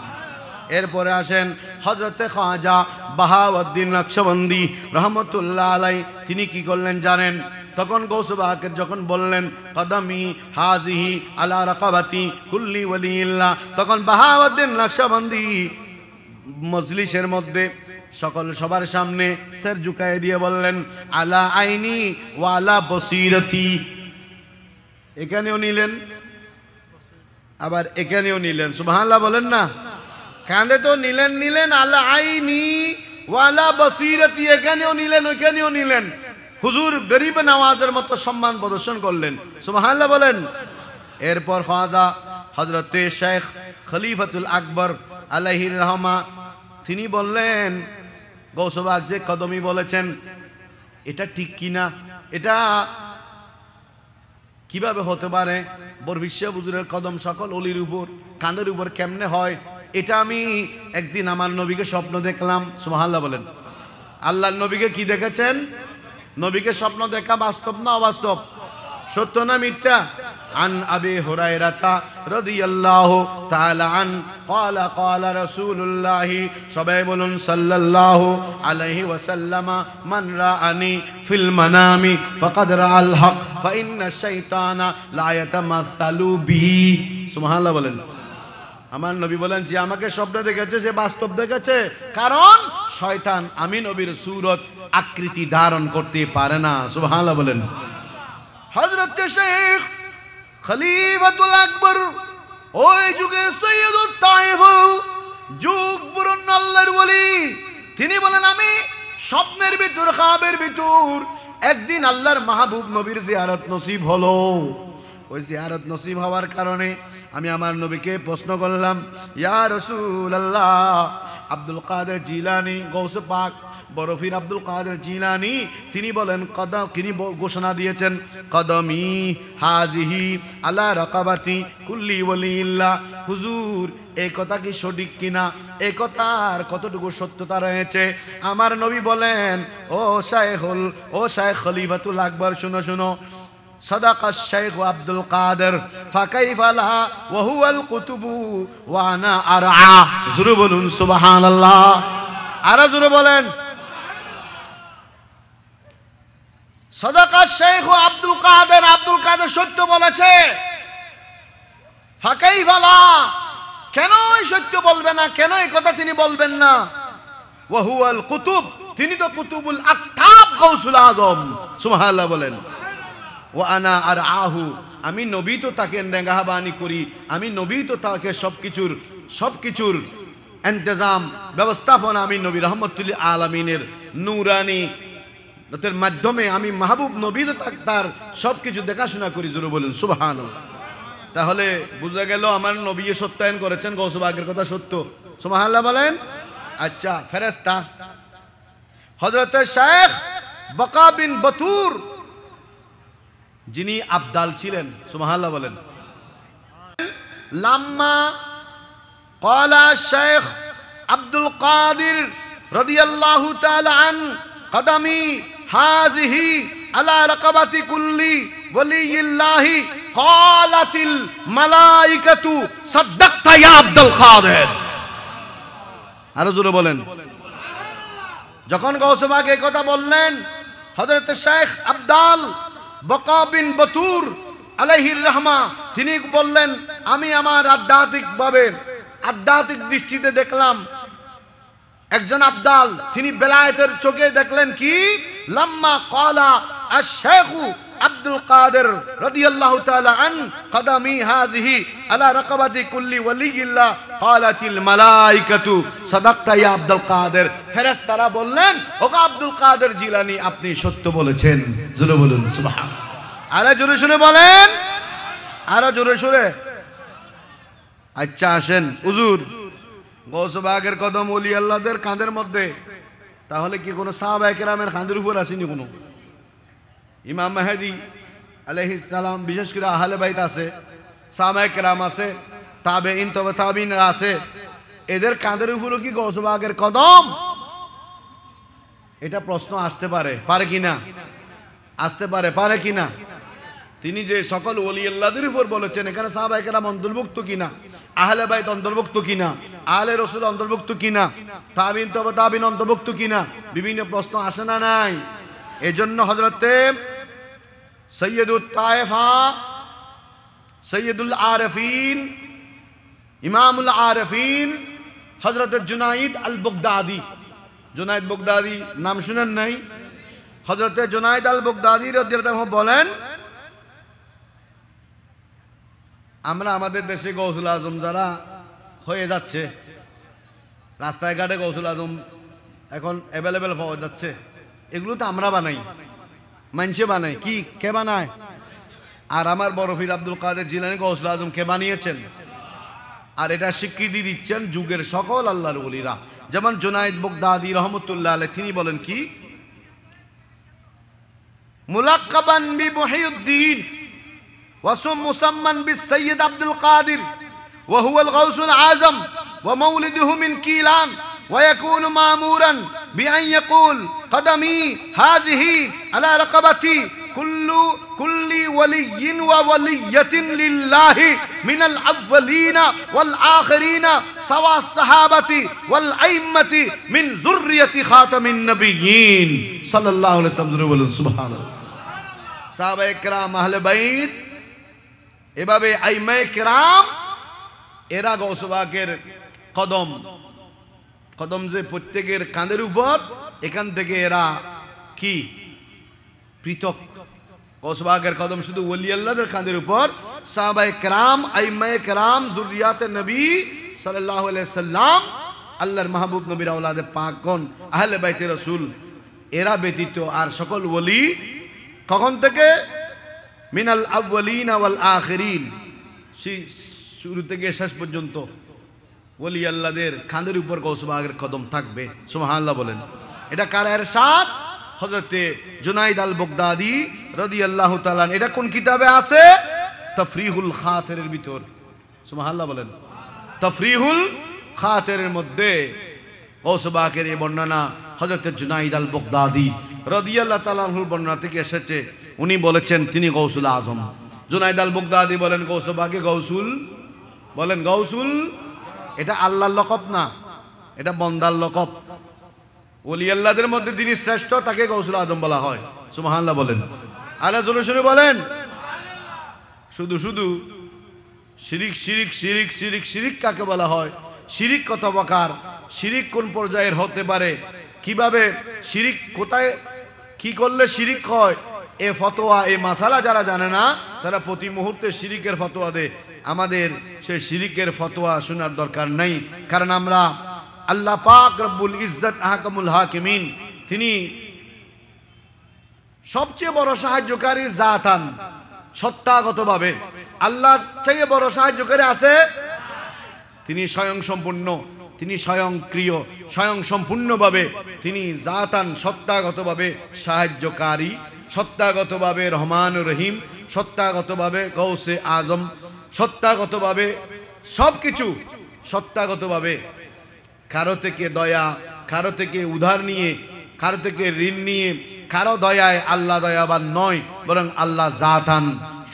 এরপরে আসেন হযরতে খাজা বাহাউদ্দিন নকশবন্দি রহমতুল্লাহ আলাইহি। তিনি কি করলেন জানেন? তখন গৌস পাকের যখন বললেন কদমি হাজিহি আলা রাকাবাতি কুল্লি ওয়ালিয়্যিল্লাহ, তখন বাহাউদ্দিন নকশবন্দি মজলিসের মধ্যে সবার সামনে স্যার ঝুঁকায় দিয়ে বললেন আলা আইনি ওয়া আলা বসিরতি। এখানেও নিলেন আবার এখানেও নিলেন। সুবহানাল্লাহ বলেন না? কাঁধে তো নিলেন আলা আইনি ওয়া আলা বসিরতি, এখানেও নিলেন ওইখানেও নিলেন। হুজুর গরিব নওয়াজের মতো সম্মান প্রদর্শন করলেন। সুবহানাল্লাহ বলেন। এরপর খাজা হযরতে শেখ খলিফাতুল আকবর আলাইহির রহমা তিনি বললেন গৌস পাক যে কদমি বলেছেন এটা ঠিক কিনা, এটা কিভাবে হতে পারে? বরবিশা হুজুরের কদম সকল অলির উপর কাঁধের উপর কেমনে হয়? এটা আমি একদিন আমার নবীকে স্বপ্ন দেখলাম। সুবহানাল্লাহ বলেন। আল্লাহর নবীকে কি দেখেছেন? নবীকে স্বপ্ন দেখা বাস্তব না অবাস্তব? সত্য না মিথ্যা? عن أبي هريرة رضي الله تعالى عنه قال قال رسول الله সবাই বলুন সাল্লাল্লাহু আলাইহি ওয়াসাল্লাম মান রাআনি ফিল মানামি ফাকাদ রাআল হক ফাইন্না শাইতানা লা ইয়াতামাসালু বিহি। সুবহানাল্লাহ বলেন। আমার নবী বলেন যে আমাকে স্বপ্ন দেখেছে সে বাস্তব দেখেছে, কারণ শয়তান আমি নবীর সূরত আকৃতি ধারণ করতে পারে না। সুবহানাল্লাহ বলেন। হযরত শেখ খলিফাতুল আকবর ওই যুগে সৈয়দুত তায়েফ যুগ পুরন আল্লাহর ওলি, তিনি বলেন আমি স্বপ্নের ভিতর খাবের ভিতর একদিন আল্লাহর মাহবুব নবীর জিয়ারত নসিব হলো। ওই জিয়ারত নসিব হওয়ার কারণে আমি আমার নবীকে প্রশ্ন করলাম ইয়া রাসূলুল্লাহ আব্দুল কাদের জিলানী গৌসে পাক বরফির আব্দুল কাদের জিলানী তিনি বলেন তিনি ঘোষণা দিয়েছেন কদমি হাজিহি আলা রাকাবাতি কুল্লি ওয়ালিয়্যিল্লাহ। হুজুর এই কথা কি সঠিক কিনা? এই কথার কতটুকু সত্যতা রয়েছে? আমার নবী বলেন ও শাইখ খলিফাতুল আকবর শুনো শুনো, صدق الشيخ عبد القادر فكيف لا وهو القطب وانا ارعى। জোরে বলুন সুবহানাল্লাহ। আর জোরে বলেন صدق الشيخ عبد القادر, আব্দুল কাদের সত্য বলেছে। فكيف لا কেন সত্য বলবে না, কেন এই কথা তিনি বলবেন না? ওয়া হুয়াল কুতুব, তিনি তো কুতুবুল আকতাব গাউসুল আজম। সুবহানাল্লাহ বলেন। ওয়া আনা আরআহু, আমি নবী তো তাকে নেগাহবানি করি, আমি নবী তো তাকে সবকিছুর ইন্তজাম ব্যবস্থাপনা আমি নবী রাহমাতুল আলামিনের নূরানি নতের মাধ্যমে আমি মাহবুব নবী তো তার সবকিছু দেখাশোনা করি। জোরে বলুন সুবহানাল্লাহ। তাহলে বুঝা গেল আমার নবী সত্যায়ন করেছেন গৌস পাকের কথা সত্য। সুবহানাল্লাহ বলেন। আচ্ছা, ফেরেশতা হযরত শেখ বকা বিন বতুর যিনি আবদাল ছিলেন, সুবহানাল্লাহ বলেন, লাম্মা ক্বালা শেখ আব্দুল কাদির রাদিয়াল্লাহু তাআলা আন কদমি হাযিহি আলা রাকাবাতি কুল্লি ওয়ালিয়িল্লাহি ক্বালাতিল মালাইকাতু সাদ্দাকতা ইয়া আব্দুল কাদের। আরো জোরে বলেন। যখন গৌস পাক এই কথা বললেন, হযরত শেখ আবদাল বকা বিন বতুর আলাইহির রাহমা তিনি বললেন, আমি আমার আধ্যাত্মিক দৃষ্টিতে দেখলাম একজন আবদাল, তিনি বেলায়েতের চোখে দেখলেন কি, লাম্মা ক্বালা আশ-শেখ আব্দুল কাদের রাদিয়াল্লাহু তাআলা আন কদমি হাযিহি আলা রাকাবাতি কুল্লি ওয়ালিয়িল্লাহ ক্বালাতিল মালাইকাতু সাদাকতা ইয়া আব্দুল কাদের। ফেরেশতারা বললেন, ও আব্দুল কাদের জিলানী, আপনি সত্য বলেছেন। জোরে বলুন সুবহানাল্লাহ। আরে জোরে শুনে বলেন, আরো জোরে শুনে। আচ্ছা আসেন হুজুর, গৌস পাকের কদম ওলি আল্লাহদের কাঁধের মধ্যে, তাহলে কি কোনো সাহাবায়ে কেরামের কাঁধের উপর আসেনি? কোনো ইমাম মেহেদী আলাইহিস সালাম, বিশেষ করে আহলে বাইত আছে, সাহাবায়ে কেরাম আছে, তাবেঈন তবে তাবেঈনরা আছে, এদের কাঁধের উপরও কি গৌস পাকের কদম? এটা প্রশ্ন আসতে পারে কিনা? আসতে পারে কিনা? তিনি যে সকল ওলি আল্লাহদের উপর বলেছেন, এখানে সাহাবায়ে কেরাম অন্তর্ভুক্ত কিনা, আহলে বাইত অন্তর্ভুক্ত কিনা, আহলে রাসূল অন্তর্ভুক্ত কিনা, তাবিঈন তবে তাবিঈন অন্তর্ভুক্ত কিনা, বিভিন্ন প্রশ্ন আসে না নাই? এজন্য হযরতে সৈয়দুত তায়েফা, সৈয়দুল আরিফিন, ইমামুল আরিফিন হযরত জুনাইদ আল বাগদাদি, জুনাইদ বাগদাদি নাম শুনেন নাই? হযরতে জুনাইদ আল বাগদাদি রাদিয়াল্লাহু আনহু বলেন, আমরা আমাদের দেশে গৌসুল আজম যারা হয়ে যাচ্ছে, রাস্তায় ঘাটে গৌসুল আজম এখন অ্যাভেলেবেল পাওয়া যাচ্ছে, এগুলো তো আমরা বানাই, মানুষে বানাই। কি কে বানায়? আর আমার বড় পীর আব্দুল কাদের জিলানী গৌসুল আজম কে বানিয়েছেন? আর এটা স্বীকৃতি দিচ্ছেন যুগের সকল আল্লাহর ওলিরা। যেমন জুনাইদ বাগদাদি রহমতুল্লাহ আলাইহি তিনি বলেন কি, মুলাক্কাবান বি মুহিউদ্দিন ওয়াসম মুসাম্মান বিস সাইয়্যিদ আব্দুল কাদের ওয়া হুয়াল গাউসুল আযম ওয়া মাউলিদুহু মিন কিলান ওয়া ইয়াকুনু মা'মুরান বিআন ইয়াকুল কদমি হাযিহি আলা রাকাবাতি কুল্লি ওয়ালিয়্যিন ওয়া ওয়ালিয়্যাতিন লিল্লাহি মিনাল আউয়ালিনা ওয়াল আখিরিনা সাওয়া সাহাবাতি ওয়াল আইম্মাতি মিন যুররিয়াতি খাতামিন নবিয়্যিন সাল্লাল্লাহু আলাইহি ওয়াসাল্লাম। বলুন সুবহানাল্লাহ। সাহাবায়ে কেরাম, আহলে বাইত, এভাবে আইম্মায়ে কেরাম এরা গৌস পাকের কদম যে প্রত্যেকের কাঁধের উপর, এখান থেকে এরা কি পৃথক। গৌস পাকের কদম শুধু ওলি আল্লাহদের কাঁধের উপর, সাহাবায়ে কেরাম, আইম্মায়ে কেরাম, যুররিয়াতে নবী সাল্লাল্লাহু আলাইহি সাল্লাম, আল্লাহর মাহবুব নবীর আওলাদে পাকগণ, আহলে বাইতে রাসূল, এরা ব্যতীত আর সকল ওলি কখন থেকে? মিনাল আউয়ালিনা ওয়াল আখিরিন, শুরু থেকে শেষ পর্যন্ত ওলি আল্লাহদের কাঁধের উপর গৌস পাকের কদম থাকবে। সুবহানাল্লাহ বলেন। এটা কার ইরশাদ? হযরতে জুনাইদ আল বাগদাদি রাদিয়াল্লাহু তাআলা। এটা কোন কিতাবে আছে? তাফরিহুল খাতিরের ভিতর। সুবহানাল্লাহ বলেন। তাফরিহুল খাতিরের মধ্যে গৌস পাকের এই বর্ণনা হযরতে জুনাইদ আল বাগদাদি রাদিয়াল্লাহু তাআলা আনহুর বর্ণনা থেকে এসেছে। উনি বলেছেন তিনি গৌসুল আজম। জুনাইদ আল বাগদাদি বলেন গৌস পাকে গৌসুল, বলেন গৌসুল। এটা আল্লাহর লকব না, এটা বন্দার লকব। ওলি আল্লাহদের মধ্যে যিনি শ্রেষ্ঠ তাকে গৌসুল আজম বলা হয়। সুবহানাল্লাহ বলেন। আল্লাহ জোরে শুনে বলেন। শুধু শিরিক শিরিক শিরিক শিরিক শিরিক কাকে বলা হয়, শিরিক কত প্রকার, শিরিক কোন পর্যায়ের হতে পারে, কিভাবে শিরিক, কোথায় কি করলে শিরিক হয়, এ ফতোয়া এ মাসালা যারা জানে না তারা প্রতি মুহূর্তে শিরিকের ফতোয়া দেয়। আমাদের সেই শিরিকের ফতোয়া শোনার দরকার নেই, কারণ আমরা আল্লাহ পাক রব্বুল ইজ্জত আহকামুল হাকিমিন, তিনি সবচেয়ে বড় সাহায্যকারী জাতান, সত্তাগতভাবে আল্লাহ চাইয়ে বড় সাহায্যকারী আছে, তিনি স্বয়ং সম্পূর্ণ, তিনি স্বয়ংক্রিয়, স্বয়ং সম্পূর্ণভাবে তিনি জাতান সত্তাগতভাবে সাহায্যকারী, সত্তাগতভাবে রহমান রহিম, সত্তাগতভাবে গৌসে আজম, সত্তাগতভাবে সব কিছু, সত্তাগতভাবে কারো থেকে দয়া, কারো থেকে উধার নিয়ে, কারো থেকে ঋণ নিয়ে, কারো দয়ায় আল্লাহ দয়াবান নয়, বরং আল্লাহ জাতান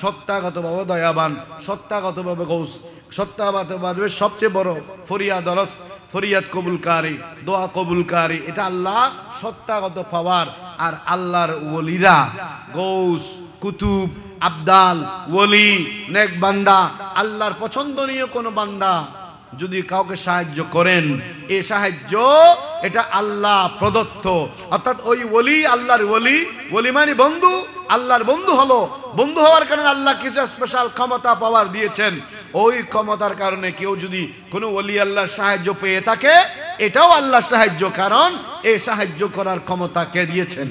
সত্তাগতভাবে দয়াবান, সত্তাগতভাবে গৌস, সত্তাগতভাবে সবচেয়ে বড় ফরিয়াদ রস, ফরিয়াদ কবুলকারী, দোয়া কবুলকারী, এটা আল্লাহ সত্তাগত পাওয়ার। আর আল্লাহর ওলিরা গৌস, কুতুব, আবদাল, ওলি, নেক বান্দা, আল্লাহর পছন্দনীয় কোন বান্দা যদি কাউকে সাহায্য করেন, এই সাহায্য এটা আল্লাহ প্রদত্ত, অর্থাৎ ওই ওলি আল্লাহর ওলি, ওলি মানে বন্ধু, আল্লাহর বন্ধু হলো, বন্ধু হওয়ার কারণে আল্লাহ কিছু স্পেশাল ক্ষমতা পাওয়ার দিয়েছেন। ওই ক্ষমতার কারণে কেউ যদি কোনো ওলি আল্লাহর সাহায্য পেয়ে থাকে, এটাও আল্লাহর সাহায্য, কারণ এই সাহায্য করার ক্ষমতা কে দিয়েছেন।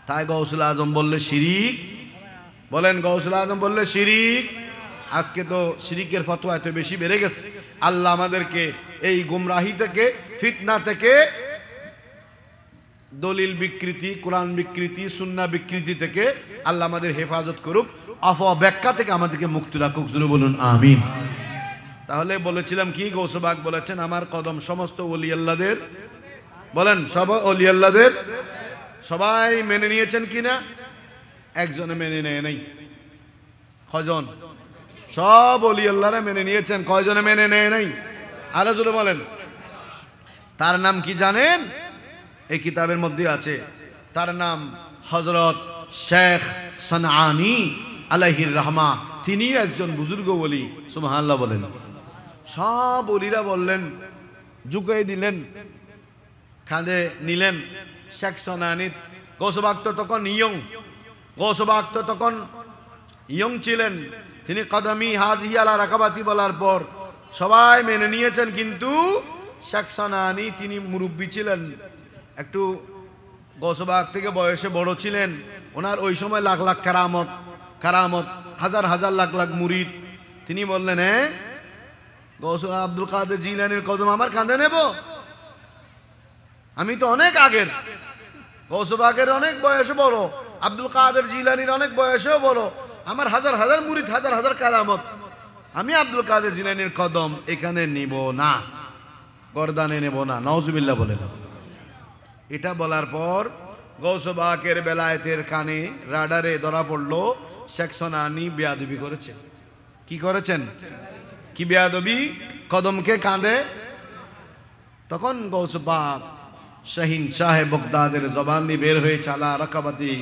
তাই গৌসুল আজম বললে শিরিক, বলেন গৌসুল আজম বললে শিরিক। আজকে তো শিরিকের ফতোয়া এত বেশি বেড়ে গেছে। আল্লাহ আমাদেরকে এই গুমরাহি থেকে, ফিতনা থেকে, দলিল বিকৃতি, কোরআন বিকৃতি, সুন্নাহ বিকৃতি থেকে আল্লাহ আমাদের হেফাজত করুক, অপব্যাখ্যা থেকে আমাদেরকে মুক্তি রাখুক, জোরে বলুন আমিন। তাহলে বলেছিলাম কি, গৌসবাগ বলেছেন আমার কদম সমস্ত ওলি আল্লাহদের, বলেন সব ওলি আল্লাহদের। সবাই মেনে নিয়েছেন কিনা? একজনে মেনে নেয় নাই। কয়জন? সব ওলি আল্লাহরা মেনে নিয়েছেন, কয়জনে মেনে নেয় নাই? আরো জোরে বলেন। তার নাম কি জানেন? এই কিতাবের মধ্যে আছে, তার নাম হযরত শেখ সানআনী আলাইহির রহমা। তিনি একজন বুজুর্গ ওলি, সুবহানাল্লাহ বলেন। সব ওলিরা বললেন, ঝুঁকিয়ে দিলেন, কাঁধে নিলেন। শেখ সানআনী, গৌসবাগ তো তখন ইয়ং, গৌসবাগ তো তখন ইয়ং ছিলেন। তিনি কদমি হাজি আলা রাকাবাতি বলার পর সবাই মেনে নিয়েছেন, কিন্তু শেখ সানআনী তিনি মুরব্বী ছিলেন, একটু গৌসবাগ থেকে বয়সে বড় ছিলেন। ওনার ওই সময় লাখ লাখ কারামত, কারামত, হাজার হাজার লাখ লাখ মুরিদ। তিনি বললেন, হ্যাঁ গৌসুল আব্দুল কাদের জিলানীর কদম আমার কাঁধে নেব? আমি তো অনেক আগের, গৌসবাগের অনেক বয়সে বড়, আব্দুল কাদের জিলানীর অনেক বয়সেও বড়, আমার হাজার হাজার মুরিদ, হাজার হাজার কারামত, আমি আব্দুল কাদের জিলানীর কদম এখানে নিব না, গর্দানে নেব না। নাউজুবিল্লাহ বলেন। এটা বলার পর গৌসবাগের বেলায়েতের কানে রাডারে ধরা পড়লো শেখ সানআনী বেয়াদবি করেছে। কি করেছেন? কি বেয়াদবি? কদমকে কাঁধে। তখন গৌসবাগ শাহিন শাহে বগদাদের জবান দিয়ে বের হয়ে চালা রাকাবাতি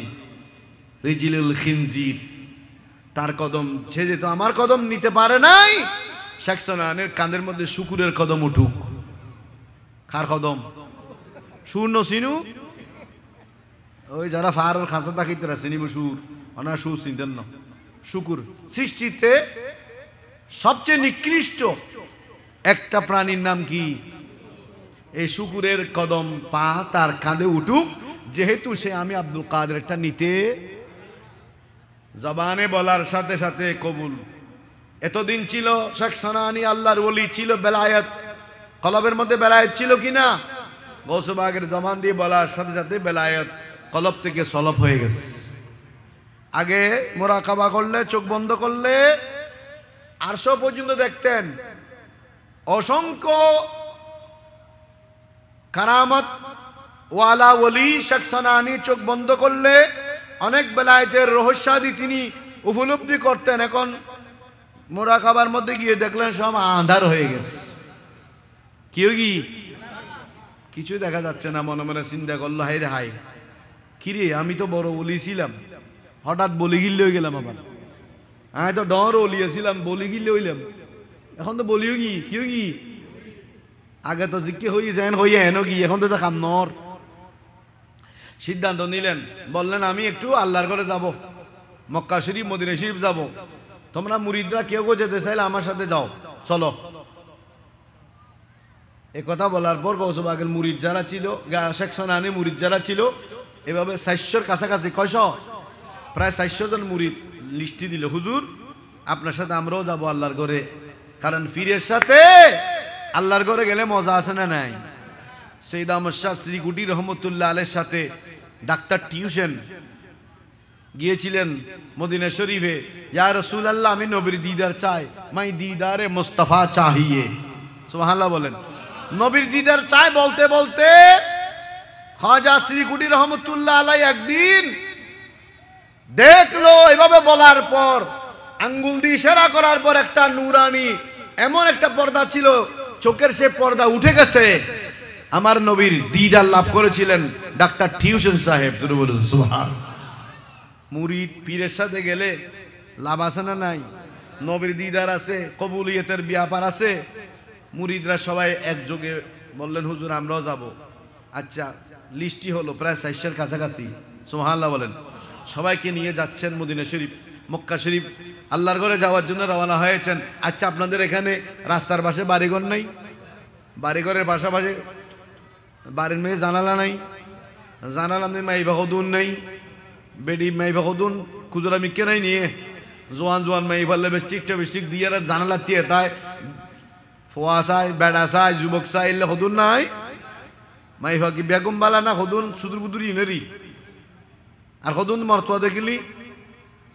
রিজিলুল খিনজির, তার কদম সে যেত আমার কদম নিতে পারে নাই, শেখ সানআনীর কাঁধের মধ্যে শুকুরের কদম উঠুক। কার কদম? সুর নসিনু, ওই যারা ফারুল খাসা তাকিতরা চিনিব সুর, ওনার সুর চিনতেন না। শুকুর সৃষ্টিতে সবচেয়ে নিকৃষ্ট একটা প্রাণীর নাম কি? এই শুকুরের কদম পা তার কাঁধে উঠুক, যেহেতু সে আমি আব্দুল কাদের একটা নিতে, জবানে বলার সাথে সাথে কবুল। এতদিন ছিল শেখ সানআনী আল্লাহর ওলি, ছিল বেলায়েত, কলবের মধ্যে বেলায়েত ছিল কিনা? গৌসবাগের জবান দিয়ে বলার সাথে সাথে বেলায়েত কলব থেকে সলব হয়ে গেছে। আগে মোরাকাবা করলে, চোখ বন্ধ করলে আরশ পর্যন্ত দেখতেন। অসংখ্য কারামত ওয়ালা ওলি শেখ সানআনী চোখ বন্ধ করলে অনেক বেলায়েতের রহস্যাদি তিনি উপলব্ধি করতেন। এখন মোরাকাবার মধ্যে গিয়ে দেখলেন সব আঁধার হয়ে গেছে। কেউ কি কিছু দেখা যাচ্ছে না। মনে মনে চিন্তা করলো, হাই রে হাই, কিরে আমি তো বড় ওলি ছিলাম, হঠাৎ বলি গিল্লে হয়ে গেলাম। আবার আমি তো ডর ওলিয়েছিলাম, বলি কি লইলাম, এখন তো বলিও কি কি আগে তো জিজ্ঞে হই যেন হইয়া হেন কি, এখন তো দেখাম নর। সিদ্ধান্ত নিলেন, বললেন আমি একটু আল্লাহর ঘরে যাব, মক্কা শরীফ মদিনা শরীফ যাব। তোমরা মুরিদরা কেউ কেউ যেতে চাইলে আমার সাথে যাও, চলো। এ কথা বলার পর গৌসবাগের মুরিদ যারা ছিল, সেকশন আনে মুরিদ যারা ছিল, এভাবে 400-র কাছাকাছি, কয়শ, প্রায় 400 জন মুরিদ লিস্টি দিল, হুজুর আপনার সাথে আমরাও যাব আল্লাহর ঘরে। কারণ পীরের সাথে আল্লাহর ঘরে গেলে মজা আছে না নাই? সৈয়দ আহমদ শাহ শ্রীকুটি রহমতুল্লাহ আলের সাথে ডাক্তার টিউশন গিয়েছিলেন মদিনা শরীফে। ইয়া রাসূলুল্লাহ, আমি নবীর দিদার চাই, মাই দিদারে মুস্তাফা চাহিয়ে, সুবহানাল্লাহ বলেন। নবীর দিদার চাই বলতে বলতে খাজা শ্রীকুটি রহমতুল্লাহ আলাই একদিন দেখলো, এভাবে বলার পর আঙ্গুল দিয়ে ইশারা করার পর একটা নুরানি এমন একটা পর্দা ছিল, চোখের সে পর্দা উঠে গেছে। আমার নবীর দিদার লাভ করেছিলেন ডাক্তার টিউশন সাহেব। সুবহান। মুরিদ পীরের সাথে গেলে লাভ আছে না নাই? নবীর দিদার আছে, কবুলিয়তের ব্যাপার আছে। মুরিদরা সবাই একযোগে বললেন, হুজুর আমরাও যাব। আচ্ছা, লিস্টি হলো প্রায় 400-র কাছাকাছি, সুবহানাল্লাহ বলেন। সবাইকে নিয়ে যাচ্ছেন মদিনা শরীফ, মক্কা শরীফ, আল্লাহর ঘরে যাওয়ার জন্য রওনা হয়েছেন। আচ্ছা, আপনাদের এখানে রাস্তার পাশে বাড়িঘর নাই? বাড়িঘরের পাশাপাশি বাড়ির মেয়ে জানালা নাই? জানালা নেই, মাইবা হদুন নেই, বেডি মাইবা হদুন খুচরা মিকে নাই নিয়ে জোয়ান জোয়ান মাই ফেললে বেস্টিকটা বেস্টিক দিয়ে জানালা দিয়ে তাই ফোয়া চাই, বেড়া চাই, যুবক চাই, এলে হদুন নাই? মাইফা কি বেগম বালা না হদুন সুদূর বুদুর ইনেরি? আর হদুন মর্তোয়া দেখিলি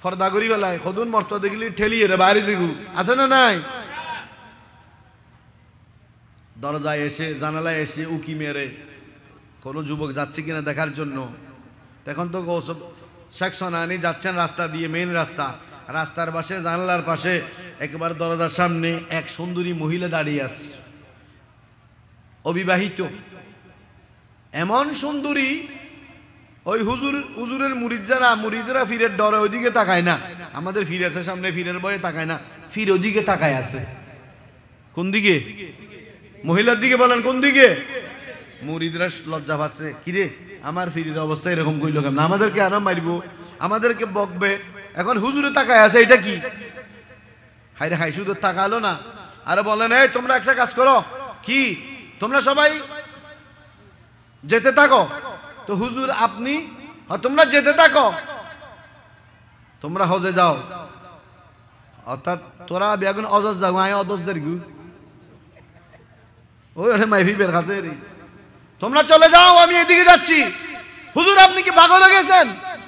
ফর্দা করি বেলায়, হদুন মর্তোয়া দেখিলি ঠেলিয়ে রে বাইরে দিগু, আছে না নাই? দরজায় এসে জানালায় এসে উকি মেরে কোনো যুবক যাচ্ছে কিনা দেখার জন্য। তখন তো সেকশন আনি যাচ্ছেন রাস্তা দিয়ে, মেইন রাস্তা, রাস্তার পাশে জানালার পাশে একেবারে দরজার সামনে এক সুন্দরী মহিলা দাঁড়িয়ে আছে, অবিবাহিত। এমন সুন্দরী, ওই হুজুরের মুরিদরা ফিরের ডরে ওইদিকে তাকায় না। আমাদের ফিরে আছে সামনে, ফিরের বয়ে তাকায় না, ফির ওদিকে তাকায় আছে। কোন দিকে? মহিলার দিকে। বলেন কোন দিকে? মুরিদরা লজ্জা পাচ্ছে, কিরে আমার ফিরের অবস্থা এরকম কইল কেন, আমাদেরকে আরাম মারিব, আমাদেরকে বকবে। এখন হুজুরে তাকায় আছে, এটা কি? হাইরে হাই, শুধু তাকালো না, আরে বলেন, এই তোমরা একটা কাজ করো, কি তোমরা সবাই যেতে থাকো। তো হুজুর আপনি, তোমরা যেতে থাকো, তোমরা হজে যাও। অর্থাৎ তোরা বেগুন অজজ যাও, আয় অজজের গু ওই মাইফি বের কাছে, তোমরা চলে যাও, আমি এদিকে যাচ্ছি। হুজুর আপনি কি পাগল হয়ে গেছেন?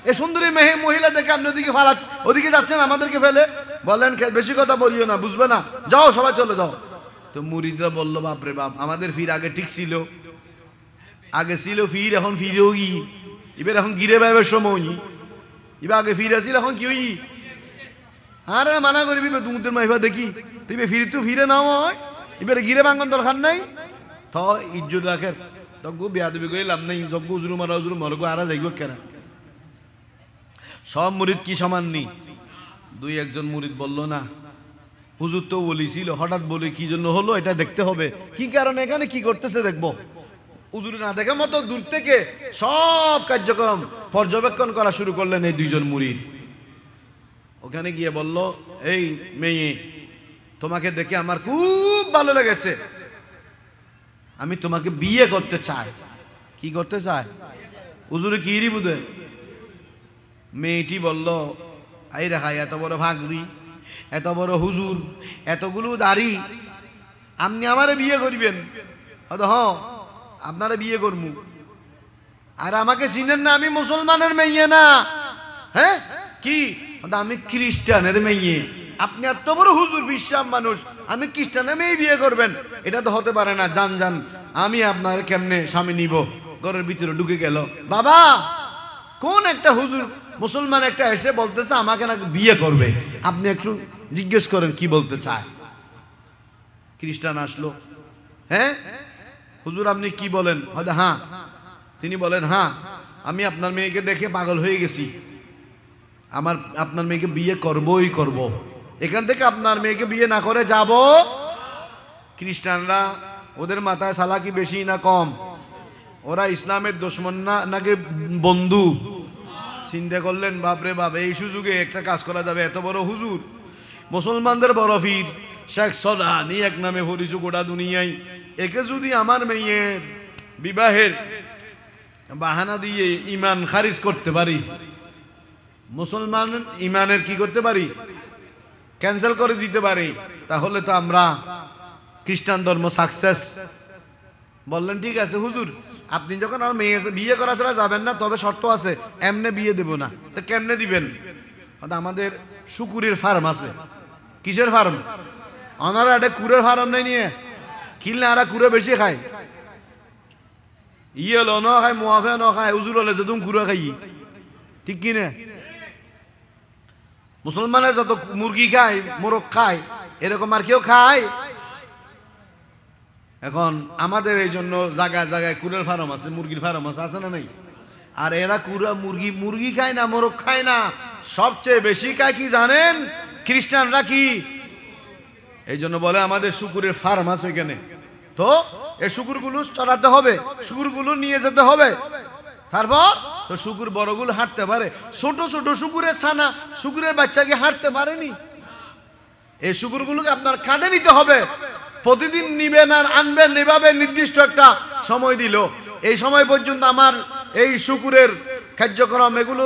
এ সুন্দরী মহিলা দেখে আপনি ওদিকে ওদিকে যাচ্ছেন আমাদেরকে ফেলে? বলেন বেশি কথা বলিও না, বুঝবে না, যাও সবাই চলে যাও। তো মুরিদরা বললো, বাপরে বাপ, আমাদের ফির আগে ঠিক ছিল, আগে ছিল ফির, এখন ফিরেও কি এবার এখন গিরে ভাইবের সময়, এবার আগে ফিরে আসিল, এখন কি হই? আরে মানা করবি দুধের মাইফা দেখি, তুই ফিরে তো ফিরে নাও হয়, এবারে গিরে ভাঙন দরকার নাই। থ ইজ্জত রাখের তগু বিয়া দেবী করে লাভ নেই, যজ্ঞ উজরু মারা উজরু মরগো আরা যাইব কেন? সব মুরিদ কি সমান নেই? দুই একজন মুরিদ বলল, না হুজুর তো বলেছিল, হঠাৎ বলে কি জন্য হলো এটা দেখতে হবে, কি কারণে এখানে কি করতেছে দেখবো। হুজুর না দেখে মতো দূর থেকে সব কার্যক্রম পর্যবেক্ষণ করা শুরু করলেন এই দুইজন মুরিদ। ওখানে গিয়ে বলল, এই মেয়ে, তোমাকে দেখে আমার খুব ভালো লেগেছে, আমি তোমাকে বিয়ে করতে চাই। কি করতে চায়? হুজুরে কি রি বুঝে? মেয়েটি বলল, আই রেখা, এত বড় ভাগরি, এত বড় হুজুর, এতগুলো দাড়ি, আপনি আমারে বিয়ে করবেন? হয়তো হ, আপনারা বিয়ে করবো। আর আমাকে চিনেন না, আমি মুসলমানের মেয়ে না। হ্যাঁ কি? আমি খ্রিস্টানের মেয়ে। আপনি এত বড় হুজুর, বিশ্বাস মানুষ, আমি খ্রিস্টানের মেয়ে বিয়ে করবেন? এটা তো হতে পারে না, জান জান, আমি আপনার কেমনে স্বামী নিব। ঘরের ভিতরে ঢুকে গেল, বাবা কোন একটা হুজুর মুসলমান একটা এসে বলতেছে আমাকে নাকি বিয়ে করবে, আপনি একটু জিজ্ঞেস করেন কি বলতে চায়। খ্রিস্টান আসলো, হ্যাঁ হুজুর আপনি কি বলেন? হয়তো হ্যাঁ। তিনি বলেন, হ্যাঁ আমি আপনার মেয়েকে দেখে পাগল হয়ে গেছি, আপনার মেয়েকে বিয়ে করবই করব। এখান থেকে আপনার মেয়েকে বিয়ে না করে যাব। খ্রিস্টানরা ওদের মাথায় সালাকি বেশি না কম? ওরা ইসলামের দুশমন না নাকি বন্ধু? চিন্তা করলেন বাপরে বাপ, এই সুযোগে একটা কাজ করা যাবে। এত বড় হুজুর, মুসলমানদের বড় পীর শেখ সদানি এক নামে পরিচয় গোটা দুনিয়ায়, একে যদি আমার মেয়ের বিবাহের বাহানা দিয়ে ইমান খারিজ করতে পারি, মুসলমান ইমানের কি করতে পারি, ক্যান্সেল করে দিতে পারি, তাহলে তো আমরা খ্রিস্টান ধর্ম সাকসেস। বললেন ঠিক আছে হুজুর, আপনি যখন আমার মেয়ে বিয়ে করা ছাড়া যাবেন না, তবে শর্ত আছে, এমনি বিয়ে দেব না। তো কেমনে দিবেন? আমাদের শুকুরের ফার্ম আছে। কিসের ফার্ম? ওনারা একটা কুরের ফার্ম নেই নিয়ে কিনলে আরা কুরে বেশি খায়, ইয়ে হলো ন খায়, মোয়াফে ন খায়, হুজুর হলে যে তুমি কুরে খাই, ঠিক কিনে? মুসলমানে যত মুরগি খায়, মোরগ খায়, এরকম আর কেউ খায়? এখন আমাদের এই জন্য জায়গায় জায়গায় কুরের ফার্ম আছে, মুরগির ফার্ম আছে না নাই? আর এরা কুরা মুরগি খায় না, মোরগ খায় না, সবচেয়ে বেশি খায় কি জানেন? খ্রিস্টানরা। কি এই জন্য বলে আমাদের শুকুরের ফার্ম আছে ওইখানে। তো এই শুকুরগুলো চড়াতে হবে, শুকুরগুলো নিয়ে যেতে হবে। তারপর তো শুকুর বড়গুলো হাঁটতে পারে, ছোট ছোট শুকুরের ছানা, শুকুরের বাচ্চাকে হাঁটতে পারেনি। এই শুকুরগুলোকে আপনার কাঁধে নিতে হবে, প্রতিদিন নিবেন আর আনবেন, এভাবে নির্দিষ্ট একটা সময় দিল। এই সময় পর্যন্ত আমার এই শুকুরের কার্যক্রম, এগুলো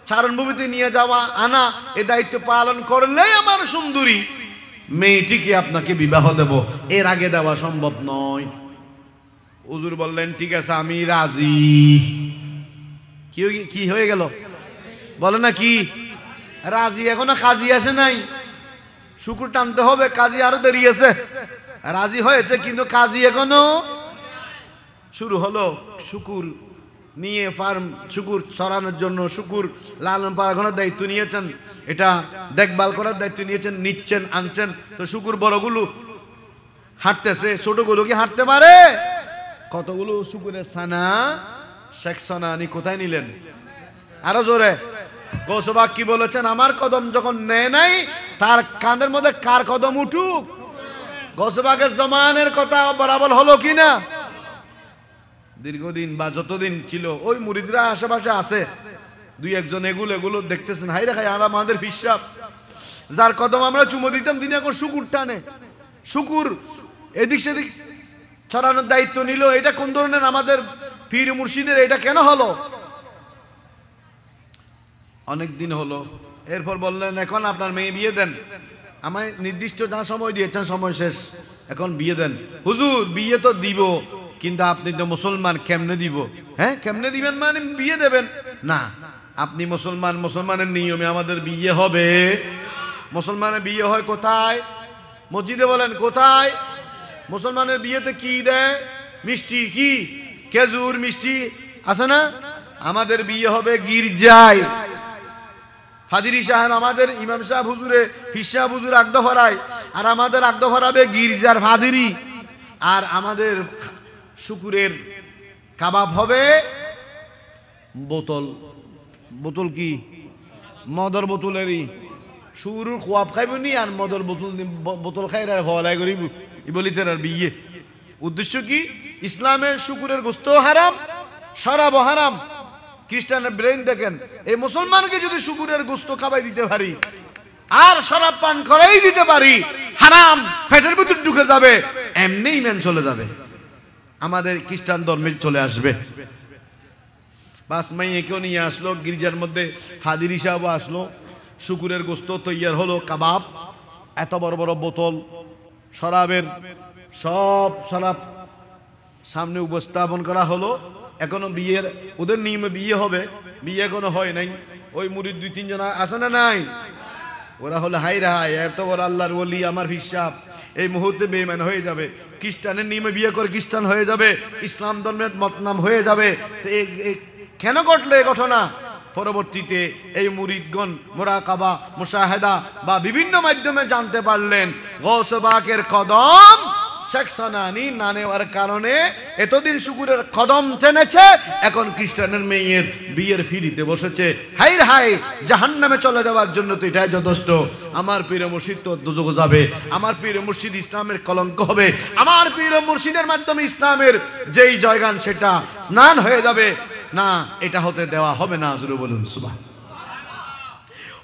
চারণভূমিতে নিয়ে যাওয়া আনা, এই দায়িত্ব পালন করলেই আমার সুন্দরী মেয়েটিকে আপনাকে বিবাহ দেব, এর আগে দেওয়া সম্ভব নয়। হুজুর বললেন ঠিক আছে আমি রাজি। কি হয়ে গেল বলে না? কি রাজি? এখনো কাজী আসে নাই, শুকুর টানতে হবে, কাজী আরো দেরি আছে। রাজি হয়েছে কিন্তু কাজী এখনো। শুরু হলো শুকুর নিয়ে ফার্ম, শুকুর ছড়ানোর জন্য, শুকুর লালন পালনের দায়িত্ব নিয়েছেন, এটা দেখভাল করার দায়িত্ব নিয়েছেন, নিচ্ছেন, আনছেন। তো শুকুর বড়গুলো হাঁটতেছে, ছোটগুলো কি হাঁটতে পারে? কতগুলো শুকুরের ছানা শেখ সনানি কোথায় নিলেন? আরো জোরে। গৌসবাগ কি বলেছেন? আমার কদম যখন নেয় নাই, তার কাঁধের মধ্যে কার কদম উঠুক। গৌসবাগের জমানের কথা বরাবর হলো কিনা? দীর্ঘদিন বা যতদিন ছিল ওই মুরিদরা আশেপাশে আছে, দুই একজন এগুলো দেখতেছেন, হাই রে খাই আর আমাদের ফিসাব, যার কদম আমরা চুমো দিতাম, তিনি এখন শুকুর টানে। শুকুর এদিক সেদিক ছড়ানোর দায়িত্ব নিল। এটা কোন ধরনের আমাদের পীর মুর্শিদের? এটা কেন হলো? অনেক দিন হলো। এরপর বললেন এখন আপনার মেয়ে বিয়ে দেন। আমায় নির্দিষ্ট যা সময় দিয়েছেন, সময় শেষ, এখন বিয়ে দেন। হুজুর বিয়ে তো দিব, কিন্তু আপনি তো মুসলমান, কেমনে দিব? হ্যাঁ কেমনে দিবেন মানে বিয়ে দেবেন না? আপনি মুসলমান, মুসলমানের নিয়মে আমাদের বিয়ে হবে। মুসলমানের বিয়ে হয় কোথায়? মসজিদে। বলেন কোথায়? মুসলমানের বিয়েতে কি দেয়? মিষ্টি। কি? খেজুর, মিষ্টি আছে না? আমাদের বিয়ে হবে গির্জায়। ফাদিরি সাহেব, আমাদের ইমাম সাহেব হুজুরে, ফির সাহেব হুজুর আগদ ভরায়, আর আমাদের আগদ ভরাবে গির্জার ফাদিরি। আর আমাদের শুকুরের কাবাব হবে বোতল। বোতল কি? মদর বোতলেরই। শুকুরের খোয়াব খাইব নি আর মদর বোতল খাই ভলাই করিব, বলিতে আর বিয়ে। উদ্দেশ্য কি? ইসলামের শুকুরের গোস্ত হারাম, শরাব হারাম। খ্রিস্টানের ব্রেন দেখেন, এই মুসলমানকে যদি শুকুরের গোস্ত খাবাই দিতে পারি আর শরাব পান করাই দিতে পারি, হারাম পেটের ভিতর ঢুকে যাবে, এমনি ইমান চলে যাবে, আমাদের খ্রিস্টান ধর্মে চলে আসবে। বাস মাইয়েকেও নিয়ে আসলো গির্জার মধ্যে, ফাদির হিসাবও আসলো, শুকুরের গোস্ত তৈয়ার হলো, কাবাব, এত বড় বড় বোতল শরাবের, সব শরাব সামনে উপস্থাপন করা হলো। এখনো বিয়ের, ওদের নিয়মে বিয়ে হবে, বিয়ে এখনো হয় নাই। ওই মুরিদ দুই তিনজন আছে না নাই? ওরা হলো হাই রাহাই, এত বড় আল্লাহর ওলি আমার হিসাব, এই মুহূর্তে বেঈমান হয়ে যাবে, খ্রিস্টানের নিয়মে বিয়ে করে খ্রিস্টান হয়ে যাবে, ইসলাম ধর্মের মতনাম হয়ে যাবে। তো কেন ঘটলো এই ঘটনা? পরবর্তীতে এই মুরিদগণ মুরাকাবা, মুশাহেদা বা বিভিন্ন মাধ্যমে জানতে পারলেন গৌসে পাকের কদম শেখ সনানি না নেওয়ার কারণে এতদিন শুকুরের কদম টেনেছে, এখন খ্রিস্টানের মেয়ের বিয়ের ফিরিতে বসেছে। হাই হাই, জাহান্নামে চলে যাওয়ার জন্য তো এটাই যথেষ্ট। আমার পীর মুর্শিদ তো দুজকে যাবে, আমার পীর মুর্শিদ ইসলামের কলঙ্ক হবে, আমার পীর মুর্শিদের মাধ্যমে ইসলামের যেই জয়গান সেটা স্নান হয়ে যাবে। না, এটা হতে দেওয়া হবে না। হুজুর বলুন সুবহান।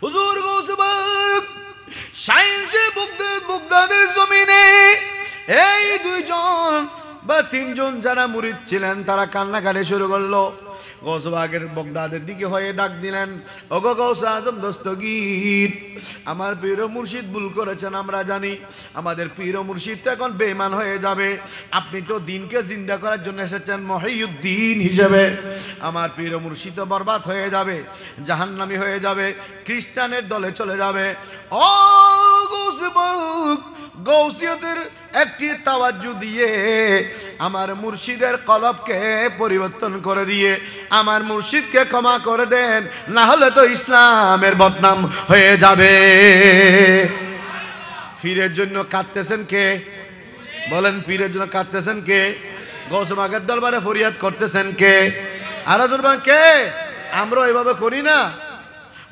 হুজুর গৌসবাগ সাইন্সে বুগদাদের জমিনে এই দুইজন বা তিনজন যারা মুরিদ ছিলেন তারা কান্নাকাটি শুরু করলো। গৌসবাগের বগদাদের দিকে হয়ে ডাক দিলেন, ওগো গৌস আজম দস্তগীর, আমার পীর মুর্শিদ ভুল করেছেন আমরা জানি, আমাদের পীর মুর্শিদ তো এখন বেঈমান হয়ে যাবে। আপনি তো দিনকে জিন্দা করার জন্য এসেছেন মহিউদ্দিন হিসেবে, আমার পীর মুর্শিদ তো বরবাদ হয়ে যাবে, জাহান্নামী হয়ে যাবে, খ্রিস্টানের দলে চলে যাবে। ও গৌসবাগ, গৌসিয়তের একটি তাওয়াজ্জু দিয়ে আমার মুর্শিদের কলবকে পরিবর্তন করে দিয়ে আমার মুর্শিদকে ক্ষমা করে দেন, না হলে তো ইসলামের বদনাম হয়ে যাবে। পীরের জন্য কাঁদতেছেন কে? বলেন, পীরের জন্য কাঁদতেছেন কে? গৌসবাগের দরবারে ফরিয়াদ করতেছেন কে? আর বলেন কে? আমরা এভাবে করি না।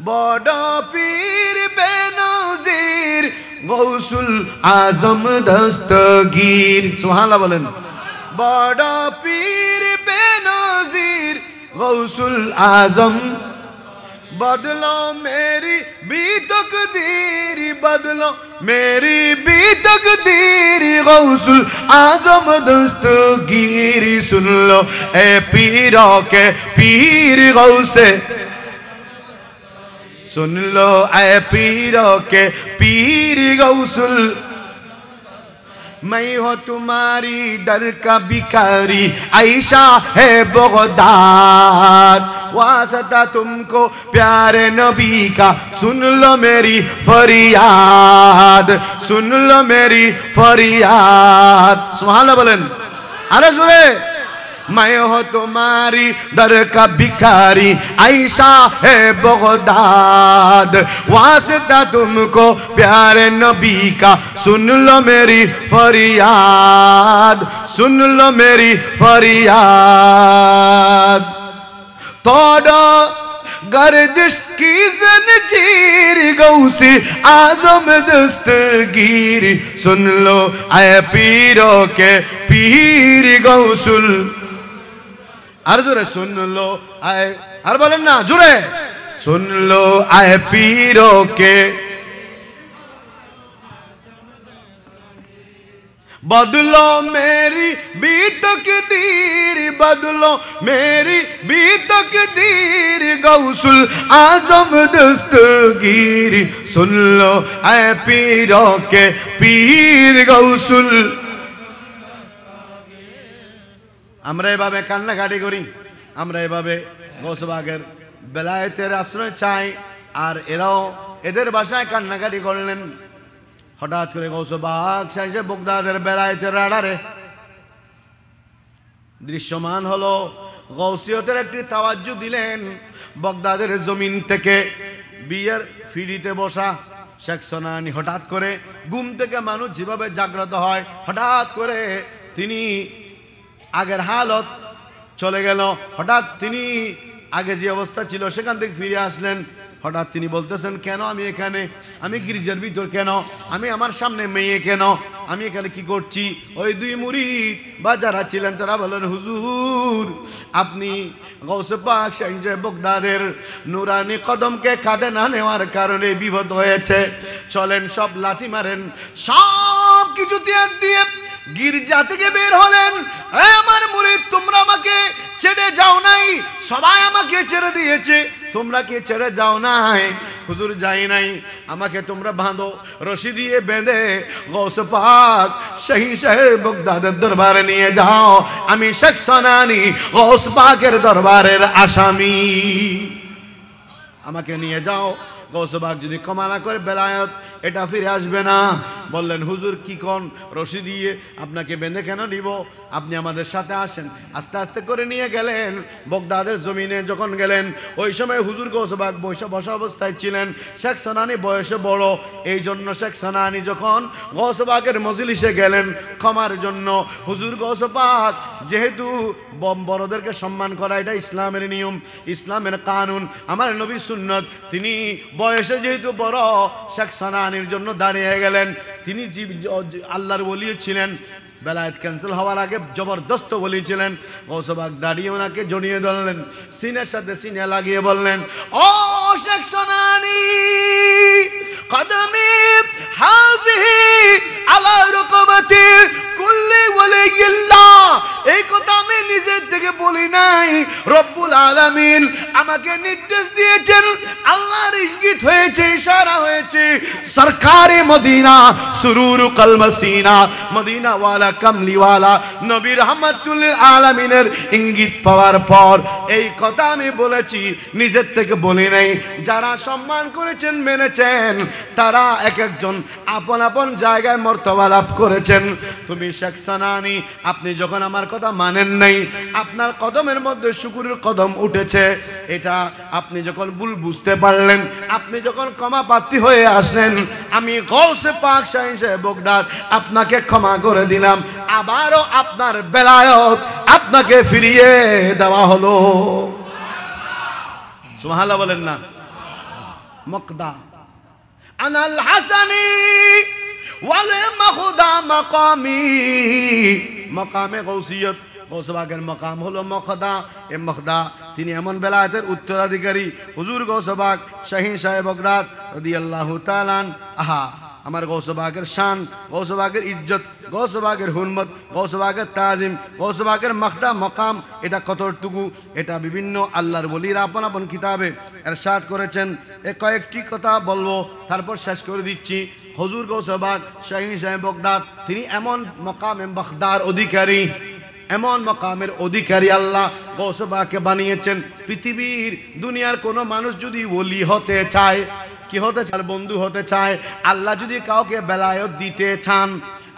বড় পীর বেনজির গৌসুল আজম দস্তগীর, সুবহানাল্লাহ বলেন। বড় পীর বেনজির গৌসুল আজম, बदलो मेरी भी तकदीर, बदलो मेरी भी तकदीर, गौसुल आजम दस्तगीर। सुन लो ए पीरों के पीर गौसे, सुन लो ए पीरों के पीर गौसुल, मैं हो तुम्हारी दर का भिखारी, ऐसा है बगदाद, वास्ता तुमको प्यारे नबी का, सुन लो मेरी फरियाद, सुन लो मेरी फरियाद। सुभान अल्लाह बोलें, अरे सुने। मैं हो तुम्हारी दर का भिखारी, ऐसा है बगदाद, वास्ता तुमको प्यारे नबी का, सुन लो मेरी फरियाद, सुन लो मेरी फरियाद। तोड़ो गर्दिश की ज़ंजीर गौसे आज़म दस्तगीर, सुन लो ऐ पीरों के पीर गौसुल। আর জোরে सुन लो आए, আর বলেন না জোরে, सुन लो आए पीरों के, बदलो मेरी भी तकदीर, बदलो मेरी भी तकदीर, गौसुल आजम दस्तगीर, सुन लो ऐ पीरों के पीर गौसुल। আমরা এভাবে কান্নাকাটি করি, আমরা এভাবে গৌসবাগের বেলায়েতের আশ্রয় চাই, আর এরাও এদের বাসায় কান্নাকাটি করলেন। হঠাৎ করে গৌসবাগ সাইসে বগদাদের বেলায়েতের রাডারে দৃশ্যমান হলো। গৌসিয়তের একটি তাওয়াজ্জু দিলেন, বগদাদের জমিন থেকে বিয়ের ফিরিতে বসা শেখ সোনানি হঠাৎ করে ঘুম থেকে মানুষ যেভাবে জাগ্রত হয়, হঠাৎ করে তিনি আগের হালত চলে গেল। হঠাৎ তিনি আগে যে অবস্থা ছিল সেখান থেকে ফিরে আসলেন। হঠাৎ তিনি বলতেছেন, কেন আমি এখানে, আমি গির্জার ভিতর কেন, আমি আমার সামনে মেয়ে কেন, আমি এখানে কি করছি? ওই দুই মুরিদ বা যারা ছিলেন তারা বলেন, হুজুর আপনি গৌসে পাক শাহ বগদাদের নুরানি কদমকে কাঁধে না নেওয়ার কারণে বিপদ হয়েছে, চলেন সব লাথি মারেন। সব কিছু ত্যাগ দিয়ে গির্জা থেকে বের হলেন। আমার মুরিদ, তোমরা আমাকে ছেড়ে যাও নাই, সবাই আমাকে ছেড়ে দিয়েছে, তোমরা কি ছেড়ে যাও নাই? হুজুর যাই নাই, আমাকে তোমরা বাঁধো, রশি দিয়ে বেঁধে গৌস পাক শাহী সাহেব বগদাদের দরবারে নিয়ে যাও, আমি শেখ সোনানি গৌস পাকের দরবারের আসামি, আমাকে নিয়ে যাও। গৌস পাক যদি ক্ষমা না করে বেলায়েত এটা ফিরে আসবে না। বললেন হুজুর কি কোন, রশি দিয়ে আপনাকে বেঁধে কেন নিব, আপনি আমাদের সাথে আসেন। আস্তে আস্তে করে নিয়ে গেলেন বগদাদের জমিনে। যখন গেলেন ওই সময় হুজুর গৌসবাগ বসা অবস্থায় ছিলেন। শেখ সানানি বয়সে বড়, এই জন্য শেখ সানানি যখন গৌসবাগের মজলিসে গেলেন ক্ষমার জন্য, হুজুর গৌসবাগ যেহেতু বড়দেরকে সম্মান করা এটা ইসলামের নিয়ম, ইসলামের কানুন, আমার নবীর সুন্নত, তিনি বয়সে যেহেতু বড় শেখ সানানির জন্য দাঁড়িয়ে গেলেন। তিনি আল্লাহর ওলি ছিলেন, বেলায়েত ক্যান্সেল হওয়ার আগে জবরদস্ত ওলি ছিলেন। গৌসবাগ দাঁড়িয়ে ওনাকে জড়িয়ে ধরলেন, সিনের সাথে সিনে লাগিয়ে বললেন, ও শেখ সানানি কদমি হাযিহি আলা রুকবাতি কুল্লি ওয়ালিয়্যিল্লাহ। এই কথা আমি নিজের থেকে বলি নাই, রব্বুল আলামিন আমাকে নির্দেশ দিয়েছেন, আল্লাহর ইঙ্গিত হয়েছে, ইশারা হয়েছে। সরকারে মদিনা সুরুর কলমসিনা, মদিনা ওয়ালা কামলি ওয়ালা নবী রাহমাতুল লিল আলামিনের ইঙ্গিত পাওয়ার পর এই কথা আমি বলেছি, নিজের থেকে বলি নাই। যারা সম্মান করেছেন, মেনেছেন, তারা এক একজন আপন আপন জায়গায় মর্তবা লাভ করেছেন। তুমি শেখ সানানি, আপনি যখন আমার কথা মানেন নাই, আপনার কদমের মধ্যে শুকরের কদম উঠেছে, এটা আপনি যখন ভুল বুঝতে পারলেন, আপনি যখন ক্ষমা প্রার্থী হয়ে আসলেন, আমি গৌসে পাক শাহী সাহেব বগদাদ আপনাকে ক্ষমা করে দিলাম। আবারও আপনার বেলায়ত আপনাকে ফিরিয়ে দেওয়া হলো। সুবহানাল্লাহ বলেন না। মকদা আনাল হাসানি ওয়ালে মখদা মাকামি, মাকামে গৌসিয়ত, গৌসবাগের মাকাম হলো মখদা। এ মখদা তিনি এমন বেলায়েতের উত্তরাধিকারী হুজুর গৌসবাগ শাহী সাহেব বগদাদ রাদিয়াল্লাহু তাআলা। আহা, আমার গৌসবাগের শান, গৌসবাগের ইজ্জত, গৌসবাগের হুরমত, গৌসবাগের তাজিম, গৌসবাগের মখদা মকাম, এটা কতটুকু, এটা বিভিন্ন আল্লাহর ওলিরা আপন আপন কিতাবে ইরশাদ করেছেন। এ কয়েকটি কথা বলবো, তারপর শেষ করে দিচ্ছি। হুজুর গৌসবাগ শাহী সাহেব বগদাদ তিনি এমন মকামে মখদার অধিকারী, এমন মকামের অধিকারী আল্লাহ গৌসবাগকে বানিয়েছেন। পৃথিবীর দুনিয়ার কোনো মানুষ যদি ওলি হতে চায়, কি হতে চায়, বন্ধু হতে চায়, আল্লাহ যদি কাউকে বেলায়ত দিতে চান,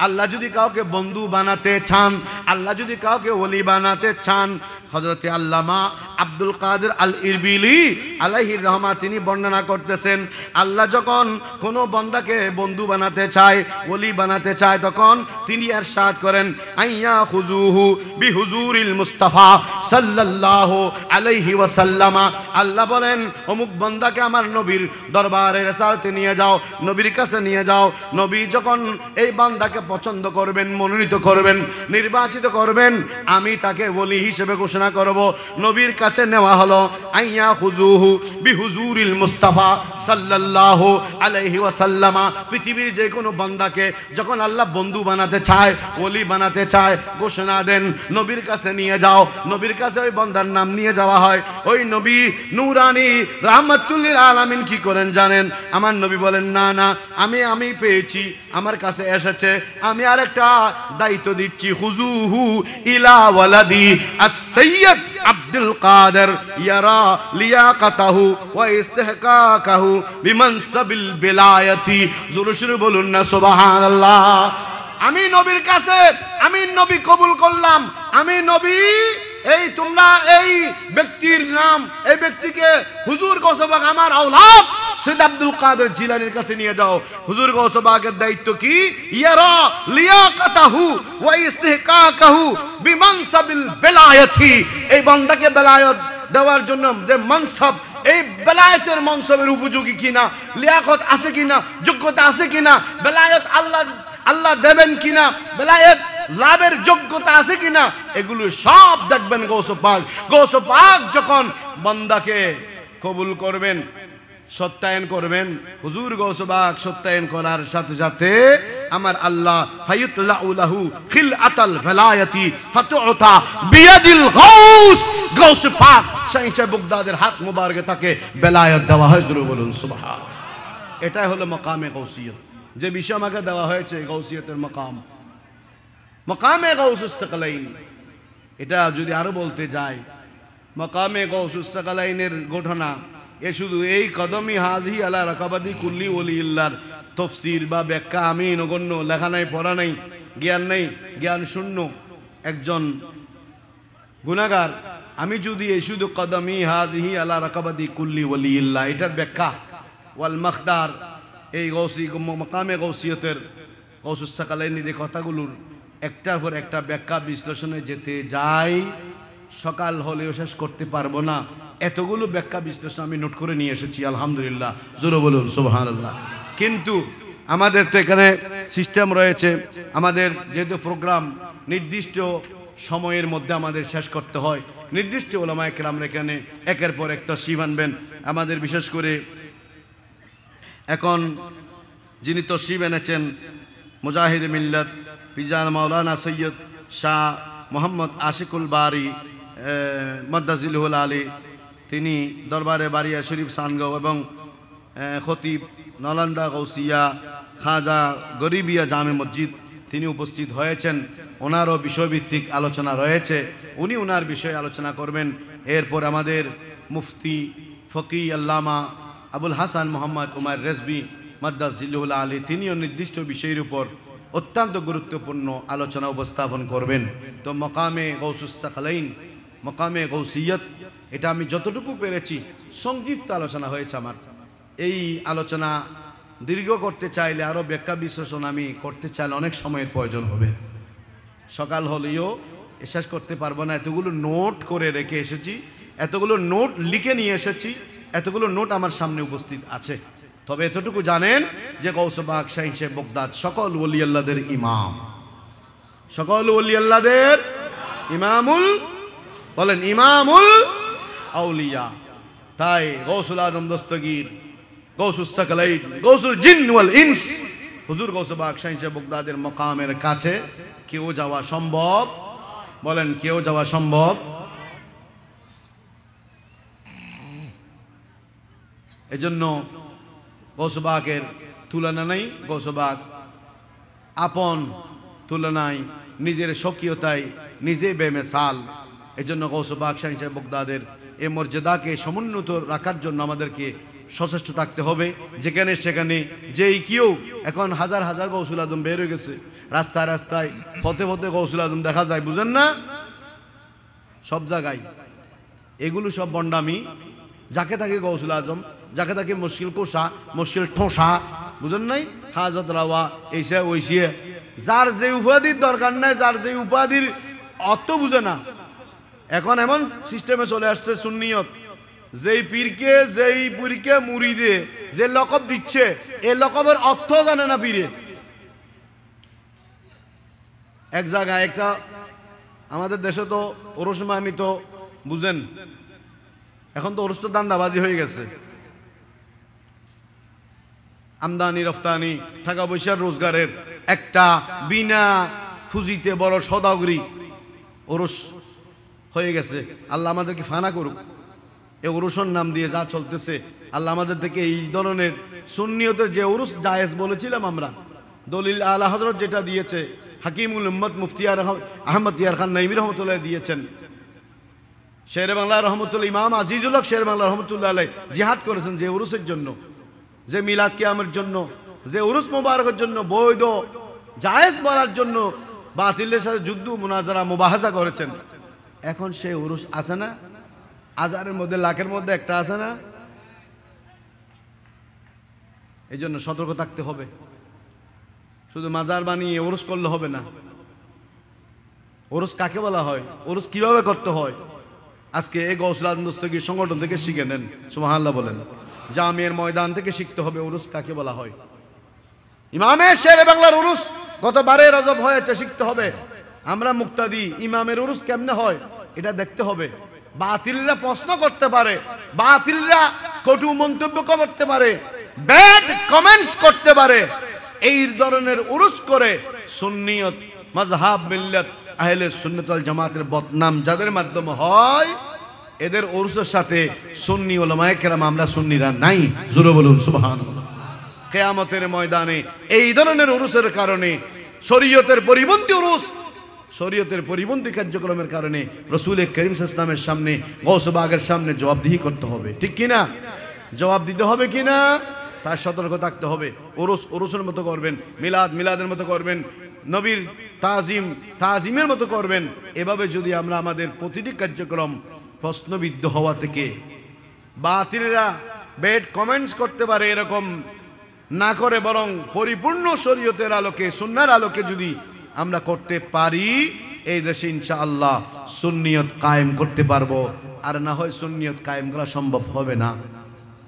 আল্লাহ যদি কাউকে বন্ধু বানাতে চান, আল্লাহ যদি কাউকে ওলি বানাতে চান, হযরতে আল্লামা আব্দুল কাদের আল ইরবিলি আলাইহির রহমা তিনি বর্ণনা করতেছেন, আল্লাহ যখন কোনো বান্দাকে বন্ধু বানাতে চায়, ওলি বানাতে চায়, তখন তিনি ইরশাদ করেন, আইয়া খুজুহু বিহুজুরিল মুস্তাফা সাল্লাল্লাহু আলাইহি ওয়াসাল্লামা। আল্লাহ বলেন অমুক বান্দাকে আমার নবীর দরবারে রিসালাতে নিয়ে যাও, নবীর কাছে নিয়ে যাও। নবী যখন এই বান্দাকে পছন্দ করবেন, মনোনীত করবেন, নির্বাচিত করবেন, আমি তাকে ওলি হিসেবে ঘোষণা করব। নবীর কাছে নেওয়া হলো, আইয়া খুজুহু বিহুজুরিল মুস্তাফা সাল্লাল্লাহু আলাইহি ওয়াসাল্লামা। পৃথিবীর যে কোনো বান্দাকে যখন আল্লাহ বন্ধু বানাতে চায়, ওলি বানাতে চায়, ঘোষণা দেন নবীর কাছে নিয়ে যাও। নবীর কাছে ওই বান্দার নাম নিয়ে যাওয়া হয়। ওই নবী নূরানি রাহমাতুল লিল আলামিন কি করেন জানেন? আমার নবী বলেন, না না, আমি পেয়েছি, আমার কাছে এসেছে, আমি আরেকটা দায়িত্ব দিচ্ছি। খুজুহু ইলা ওয়ালাদি আস-সাইয়্যিদ আব্দুল কাদের ইয়ারা লিয়াকাতাহু ওয়া ইস্তিহকাকাহু বিমানসাবিল বিলায়াতি। জোরে সুরে বলুন না সুবহানাল্লাহ। আমি নবীর কাছে, আমি নবী কবুল করলাম, আমি নবী, এই তোমরা এই ব্যক্তির নাম, এই ব্যক্তিকে হুজুর গৌসবাগ আমার আওলাদ সৈয়দ আব্দুল কাদের জিলানীর কাছে নিয়ে যাও। হুজুর গৌসবাগের দায়িত্ব কি? ইয়ারা লিয়াকাতাহু ওয়া ইস্তিহকাকাহু বিমানসাবিল বিলায়াতি। এই বান্দাকে বেলায়েত দেওয়ার জন্য যে মানসাব, এই বেলায়েতের মানসাবের উপযোগী কিনা, লিয়াকত আছে কিনা, যোগ্যতা আছে কিনা, বেলায়েত আল্লাহ দেবেন কিনা, বেলায়েত লাভের যোগ্যতা আছে কিনা, এগুলো সব দেখবেন গৌসবাগ। গৌসবাগ যখন বান্দাকে কবুল করবেন, সত্যায়ন করবেন, হুজুর গৌসবাগ সত্যায়ন করার সাথে সাথে আমার আল্লাহ ফায়ুতলাউ লাহু খিলআতাল ভেলায়াতি ফাতুতা বিয়াদিল গাউস। গাউস পাক শাহী সাহেব বগদাদের হাত মুবারকে তাকে বেলায়েত দেওয়া হয়। জোরে বলুন সুবহান। এটাই হলো মাকামে গাউসিয়ত, যে বিষয় আমাকে দেওয়া হয়েছে গাউসিয়তের মাকাম, মাকামে গাউসুস সাকালাইন। এটা যদি আরো বলতে যাই, মাকামে গাউসুস সাকালাইনের ঘটনা এ শুধু এই কদমি হাজি আলা রাকাবাদি কুল্লি ওলিল্লাহর তফসির বা ব্যাখ্যা আমি নগণ্য, লেখা নাই, পড়া নাই, জ্ঞান নেই, জ্ঞান শূন্য একজন গুনাহগার, আমি যদি এই শুধু কদমি হাজিহি আলা রাকাবাতি কুল্লি ওয়ালিল্লাহ এটার ব্যাখ্যা ওয়াল মাখদার এই গৌসি মাকামে গৌসিয়তের গৌসুস সাকালাইনির কথাগুলোর একটার পর একটা ব্যাখ্যা বিশ্লেষণে যেতে যাই, সকাল হলেও শেষ করতে পারবো না। এতগুলো ব্যাখ্যা বিশ্লেষণ আমি নোট করে নিয়ে এসেছি, আলহামদুলিল্লাহ, জোরে বলুন সুবহানাল্লাহ। কিন্তু আমাদের তো এখানে সিস্টেম রয়েছে, আমাদের যেহেতু প্রোগ্রাম নির্দিষ্ট সময়ের মধ্যে আমাদের শেষ করতে হয়, নির্দিষ্ট ওলামায়ে কেরামরা এখানে একের পর এক তশরিফ আনবেন। আমাদের বিশেষ করে এখন যিনি তশরিফ এনেছেন মুজাহিদ মিল্লাত পিজান মাওলানা সৈয়দ শাহ মোহাম্মদ আশিকুল বারি মদ্দাজিলুল আলী, তিনি দরবারে বারিয়া শরীফ সানগাঁও এবং খতিব নালন্দা গৌসিয়া খাজা গরিবিয়া জামে মসজিদ তিনি উপস্থিত হয়েছেন। ওনারও বিষয়ভিত্তিক আলোচনা রয়েছে, উনি ওনার বিষয়ে আলোচনা করবেন। এরপর আমাদের মুফতি ফকি আল্লামা আবুল হাসান মোহাম্মদ উমার রেজবি মদ্দাজিলুল আলী, তিনিও নির্দিষ্ট বিষয়ের উপর অত্যন্ত গুরুত্বপূর্ণ আলোচনা উপস্থাপন করবেন। তো মকামে গৌসুস সাকালাইন, মকামে গৌসিয়ত, এটা আমি যতটুকু পেরেছি সংক্ষিপ্ত আলোচনা হয়েছে আমার। এই আলোচনা দীর্ঘ করতে চাইলে আরও ব্যাখ্যা বিশ্লেষণ আমি করতে চাইলে অনেক সময়ের প্রয়োজন হবে, সকাল হলেও শেষ করতে পারবো না। এতগুলো নোট করে রেখে এসেছি, এতগুলো নোট লিখে নিয়ে এসেছি, এতগুলো নোট আমার সামনে উপস্থিত আছে। তবে এতটুকু জানেন যে গৌস পাক শাহী সাহেব বগদাদ সকল ওলি আল্লাহদের ইমাম, সকল ওলি আল্লাহদের ইমামুল, বলেন ইমামুল আউলিয়া। তাই গৌসুল আজম দস্তগীর, গৌসুস সাকালাইন, গৌসুল জিন ওয়াল ইনস হুজুর গৌস পাক শাহী সাহেব বগদাদের মকামের কাছে কেউ যাওয়া সম্ভব? বলেন কেউ যাওয়া সম্ভব? এজন্য গৌস পাকের তুলনা নেই, গৌস পাক আপন তুলনায় নিজের স্বকীয়তায় নিজে বেমিসাল। এজন্য গৌস পাক শাহী সাহেব বগদাদের এই মর্যাদাকে সমুন্নত রাখার জন্য আমাদেরকে সচেষ্ট থাকতে হবে। যেখানে সেখানে যেই কেউ, এখন হাজার হাজার গৌসুল আজম বের হয়ে গেছে, রাস্তায় রাস্তায় পথে পথে গৌসুল আজম দেখা যায়, বুঝেন না? সব জায়গায় এগুলো সব বন্ডামি। যাকে থাকে গৌসুল আজম, যাকে থাকে মুশকিল কোষা, মুশকিল ঠোসা, বুঝেন নাই? হাজত রাওয়া এইসে ওইসে, যার যে উপাধির দরকার নাই, যার যে উপাধির অর্থ বুঝে না। এখন এমন সিস্টেমে চলে আসছে সুন্নিয়ত, যেই পীরকে, যেই পীরকে মুরিদে যে লকব দিচ্ছে, এই লকবের অর্থ জানে না পীরে। এক জায়গায় একটা আমাদের দেশে তো ওরস মানি তো বুঝেন, এখন তো ওরস তো দান্দাবাজি হয়ে গেছে, আমদানি রফতানি টাকা পয়সার রোজগারের একটা বিনা ফুজিতে বড় সদাগরি ওরস হয়ে গেছে। আল্লাহ আমাদেরকে ফানা করুক। এই উরুসের নাম দিয়ে যা চলতেছে, আল্লাহ আমাদের থেকে এই ধরনের সুন্নিয়তের যে উরুস জায়েজ বলেছিলাম আমরা, দলিল আলা হযরত যেটা দিয়েছে, হাকিমুল উম্মত মুফতি আহমদ ইয়ার খান নাইমি রহমতুল্লাহ দিয়েছেন, শেরে বাংলা রহমতুল্লাহ ইমাম আজিজুল হক শেরে বাংলা রহমতুল্লাহ আলাই জিহাদ করেছেন যে উরুসের জন্য, যে মিলাদ কিয়ামের জন্য, যে উরুস মোবারকের জন্য, বৈধ জায়েজ বলার জন্য বাতিলের সাথে যুদ্ধ মুনাজারা মুবাহাসা করেছেন। এখন সেই উরুস আছে না? হাজারের মধ্যে লাখের মধ্যে একটা আছে না? এই জন্য সতর্ক থাকতে হবে। শুধু মাজার বানিয়ে ওরস করলে হবে না। ওরস কাকে বলা হয়, ওরস কিভাবে করতে হয়, আজকে এই গৌসুল আজম দস্তগীর সংগঠন থেকে শিখে নেন, সুবহানাল্লাহ বলেন। জামিয়ার ময়দান থেকে শিখতে হবে ওরস কাকে বলা হয়। ইমামের শেরে বাংলার উরুস গত 12 রজব হয়েছে, শিখতে হবে। আমরা মুক্তাদি, ইমামের উরুস কেমনে হয় এটা দেখতে হবে। বাতিলরা প্রশ্ন করতে পারে, বাতিলরা কটু মন্তব্য করতে পারে, ব্যাড কমেন্টস করতে পারে। এই ধরনের উরুস করে সুন্নিয়ত মাযহাব মিল্লাত আহলে সুন্নাত ওয়াল জামাতের বদনাম যাদের মাধ্যমে হয়, এদের উরুসের সাথে সুন্নি উলামায়ে কেরাম আমরা সুন্নিরা নাই। জোরে বলুন সুবহানাল্লাহ। কিয়ামতের ময়দানে এই ধরনের উরুসের কারণে, শরীয়তের পরিপন্থী উরুস, শরীয়তের পরিপন্থী কার্যক্রমের কারণে রাসূল করিম সাল্লাল্লাহু আলাইহি ওয়াসাল্লামের সামনে, গৌস পাকের সামনে জবাবদিহি করতে হবে, ঠিক কিনা? জবাব দিতে হবে কিনা? তার সতর্ক থাকতে হবে। ওরসের মতো করবেন, মিলাদের মতো করবেন, নবীর তাজিমের মতো করবেন। এভাবে যদি আমরা আমাদের প্রতিটি কার্যক্রম প্রশ্নবিদ্ধ হওয়া থেকে বাতিলরা ব্যাড কমেন্টস করতে পারে এরকম না করে, বরং পরিপূর্ণ শরীয়তের আলোকে, সুন্নাহর আলোকে যদি আমরা করতে পারি, এই দেশে ইনশাআল্লাহ সুন্নিয়ত কায়েম করতে পারবো। আর না হয় সুন্নিয়ত কায়েম করা সম্ভব হবে না।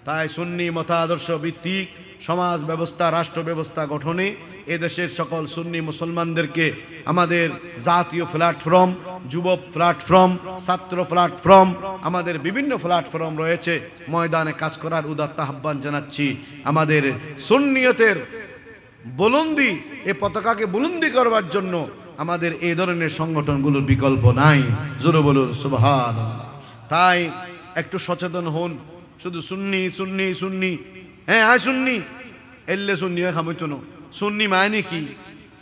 তাই সুন্নি মতাদর্শ ভিত্তিক সমাজ ব্যবস্থা, রাষ্ট্র ব্যবস্থা গঠনে এদেশের সকল সুন্নি মুসলমানদেরকে আমাদের জাতীয় প্ল্যাটফর্ম, যুব প্ল্যাটফর্ম, ছাত্র প্ল্যাটফর্ম, আমাদের বিভিন্ন প্ল্যাটফর্ম রয়েছে, ময়দানে কাজ করার উদাত্ত আহ্বান জানাচ্ছি। আমাদের সুন্নিয়তের বুলন্দি, এ পতাকাকে বুলন্দি করবার জন্য আমাদের এই ধরনের সংগঠনগুলোর বিকল্প নাই। জোরে বলুন সুবহানাল্লাহ। তাই একটু সচেতন হন। শুধু সুন্নি সুন্নি সুন্নি, হ্যাঁ আয় সুন্নি এলে সুন্নি খামইতো না। সুন্নি মানে কি?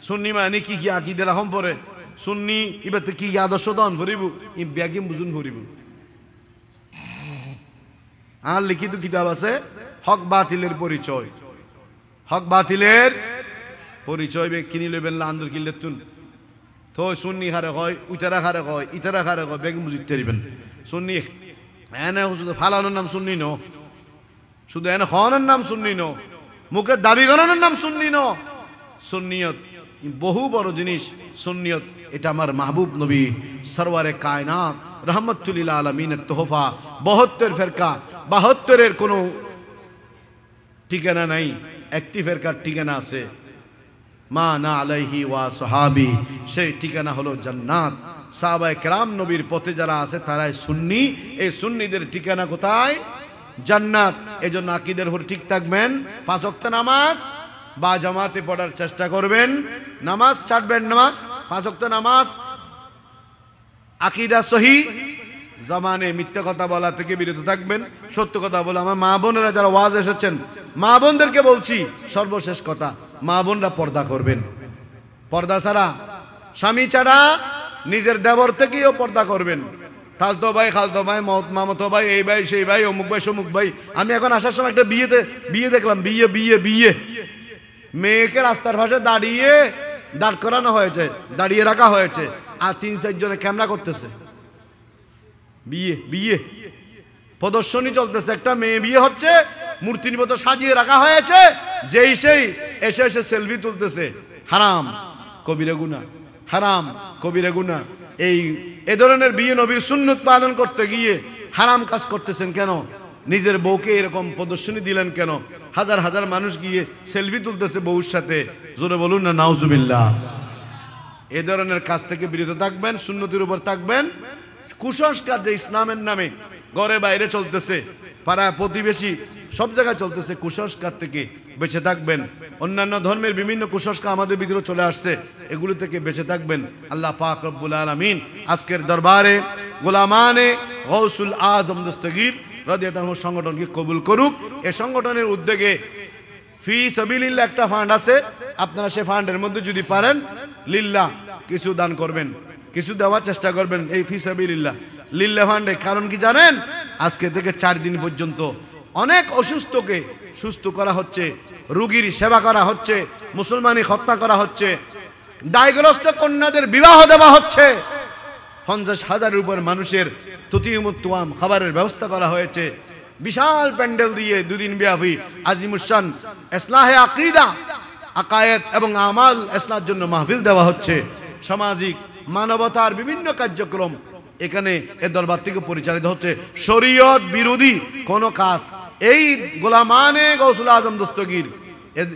সুন্নি মানে কি? কি আকিদা হম পরে সুন্নি এবার কি আদর্শ দান করিব, ই ব্যাগিম বুঝুন করিব। আর লিখিত কিতাব আছে হক বাতিলের পরিচয়, হক বাতিলের পরিচয় কিনি লইবেন আন্দোলন কিনলে তুন তো সুন্নি খারে হয়, উইতারা খারে হয়, ইতারা খারে হয়, ব্যাগিম বুঝতে পারবেন। সুন্নি এনে শুধু ফালানোর নাম সুন্নি ন, শুধু এনে খাওয়ানোর নাম সুন্নি ন, মুখের দাবি করানোর নাম সুন্নি ন। সুন্নিয়ত বহু বড় জিনিস। সুন্নিয়ত এটা আমার মাহবুব নবী সরওয়ারে কায়নাত রহমতুল্লিল আলমিনের তোহফা। 72 ফেরকা, 72-এর কোনো ঠিকানা নাই, একটি ফেরকার ঠিকানা আছে, মা না আলাইহি ওয়া সাহাবি, সেই ঠিকানা হলো জান্নাত। সাহাবায়ে কেরাম নবীর পথে যারা আছে তারাই সুন্নি। এই সুন্নিদের ঠিকানা কোথায়? জান্নাত। এজন্য আকীদার উপর ঠিক থাকবেন, 5 ওয়াক্ত নামাজ বা জামাতে পড়ার চেষ্টা করবেন, নামাজ ছাড়বেন না, 5 ওয়াক্ত নামাজ, আকীদা সহিহ, জবানে মিথ্যা কথা বলা থেকে বিরত থাকবেন, সত্য কথা বলা। আমার মা বোনেরা যারা ওয়াজ এসেছেন, মা বোনদেরকে বলছি সর্বশেষ কথা, মা বোনরা পর্দা করবেন। পর্দা ছাড়া, স্বামী ছাড়া নিজের দেবর থেকেও পর্দা করবেন। খালতো ভাই, খালতো ভাই, মামতো ভাই, এই ভাই সেই ভাই, অমুক ভাই সমুক ভাই। আমি এখন আসার সময় একটা বিয়ে দেখলাম, বিয়ে মেয়েকে রাস্তার পাশে দাঁড় করানো হয়েছে, দাঁড়িয়ে রাখা হয়েছে, আর 3-4 জনে ক্যামেরা করতেছে। বিয়ে প্রদর্শনী চলতেছে, একটা মেয়ে বিয়ে হচ্ছে, মূর্তির মতো সাজিয়ে রাখা হয়েছে, যেই সেই এসে সেলফি তুলতেছে। হারাম কবিরা গুনাহ, হারাম কবিরা গুনাহ। এই ধরনের বিয়ে নবীর সুন্নত পালন করতে গিয়ে হারাম কাজ করতেছেন কেন? নিজের বউকে এরকম প্রদর্শনী দিলেন কেন? হাজার হাজার মানুষ গিয়ে সেলফি তুলতেছে বউর সাথে। জোরে বলুন না নাউজুবিল্লাহ। এ ধরনের কাজ থেকে বিরত থাকবেন, সুন্নতের উপর থাকবেন। কুসংস্কার যে ইসলামের নামে ঘরে বাইরে চলতেছে, পাড়া প্রতিবেশী সব জায়গায় চলতেছে, কুসংস্কার থেকে বেঁচে থাকবেন। অন্যান্য ধর্মের বিভিন্ন কুসংস্কার আমাদের ভিতরে চলে আসছে, এগুলো থেকে বেঁচে থাকবেন। আল্লাহ পাক রব্বুল আলামিন আজকের দরবারে গোলামানে গৌসুল আজম দস্তগীর রাদিয়াল্লাহু আনহু সংগঠনকে কবুল করুক। এই সংগঠনের উদ্যোগে ফি সাবিলিল্লাহ একটা ফান্ড আছে, আপনারা সেই ফান্ডের মধ্যে যদি পারেন লিল্লাহ কিছু দান করবেন, কিছু দেওয়ার চেষ্টা করবেন এই ফি সাবিলিল্লাহ লিল্লাহ ফান্ডে। কারণ কি জানেন? আজকে থেকে 4 দিন পর্যন্ত অনেক অসুস্থকে সুস্থ করা হচ্ছে, রোগীর সেবা করা হচ্ছে, মুসলমানি হত্যা করা হচ্ছে, দায়গ্রস্ত কন্যাদের বিবাহ দেওয়া হচ্ছে, 50,000-এর উপর মানুষের তুতিয়ুমুত্তুয়াম খাবারের ব্যবস্থা করা হয়েছে। বিশাল প্যান্ডেল দিয়ে 2 দিন ব্যাপী আজিমুশান ইসলাহে আকীদা, আকায়েদ এবং আমাল ইসলাহের জন্য মাহফিল দেওয়া হচ্ছে। সামাজিক মানবতার বিভিন্ন কার্যক্রম এখানে এ দরবার থেকে পরিচালিত হচ্ছে। শরীয়ত বিরোধী কোন কাজ এই গোলামানে গৌসুল আজম দস্তগীর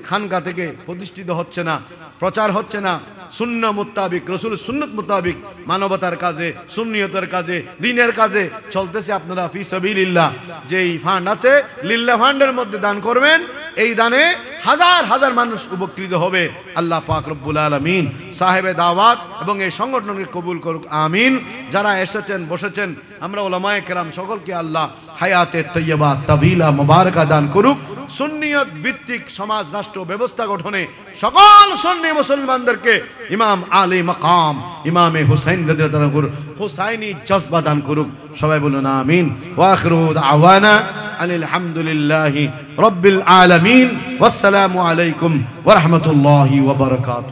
খানকা থেকে প্রতিষ্ঠিত হচ্ছে না, প্রচার হচ্ছে না। সুন্নাহ মুতাবিক, রাসূল সুন্নাত মুতাবিক মানবতার কাজে, সুন্নিয়তের কাজে, দ্বীনের কাজে চলতেছে। আপনারা ফি সাবিলিল্লাহ যেই ফান্ড আছে লিল্লাহ ফান্ডের মধ্যে দান করবেন। এই দানে হাজার হাজার মানুষ উপকৃত হবে। আল্লাহ পাক রব্বুল আলামিন সাহেবে দাওয়াত এবং এই সংগঠনকে কবুল করুক, আমিন। যারা এসেছেন বসেছেন, আমরা উলামায়ে কেরাম সকলকে আল্লাহ হায়াতে তৈয়বা তাবিলা মুবারাকা দান করুক। সুন্নিয়ত ভিত্তিক সমাজ রাষ্ট্র ব্যবস্থা গঠনে সকল সুন্নি মুসলমানদেরকে ইমাম আলী মাকাম ইমামে হুসাইন রাদিয়াল্লাহু আনহু হুসাইনি জজবা দান করুক। সবাই বলুন আমিন। ওয়া আখিরু দাওয়ানা আনিল হামদুলিল্লাহি রাব্বিল আলামিন। ওয়াসসালামু আলাইকুম ওয়া রাহমাতুল্লাহি ওয়া বারাকাতুহু।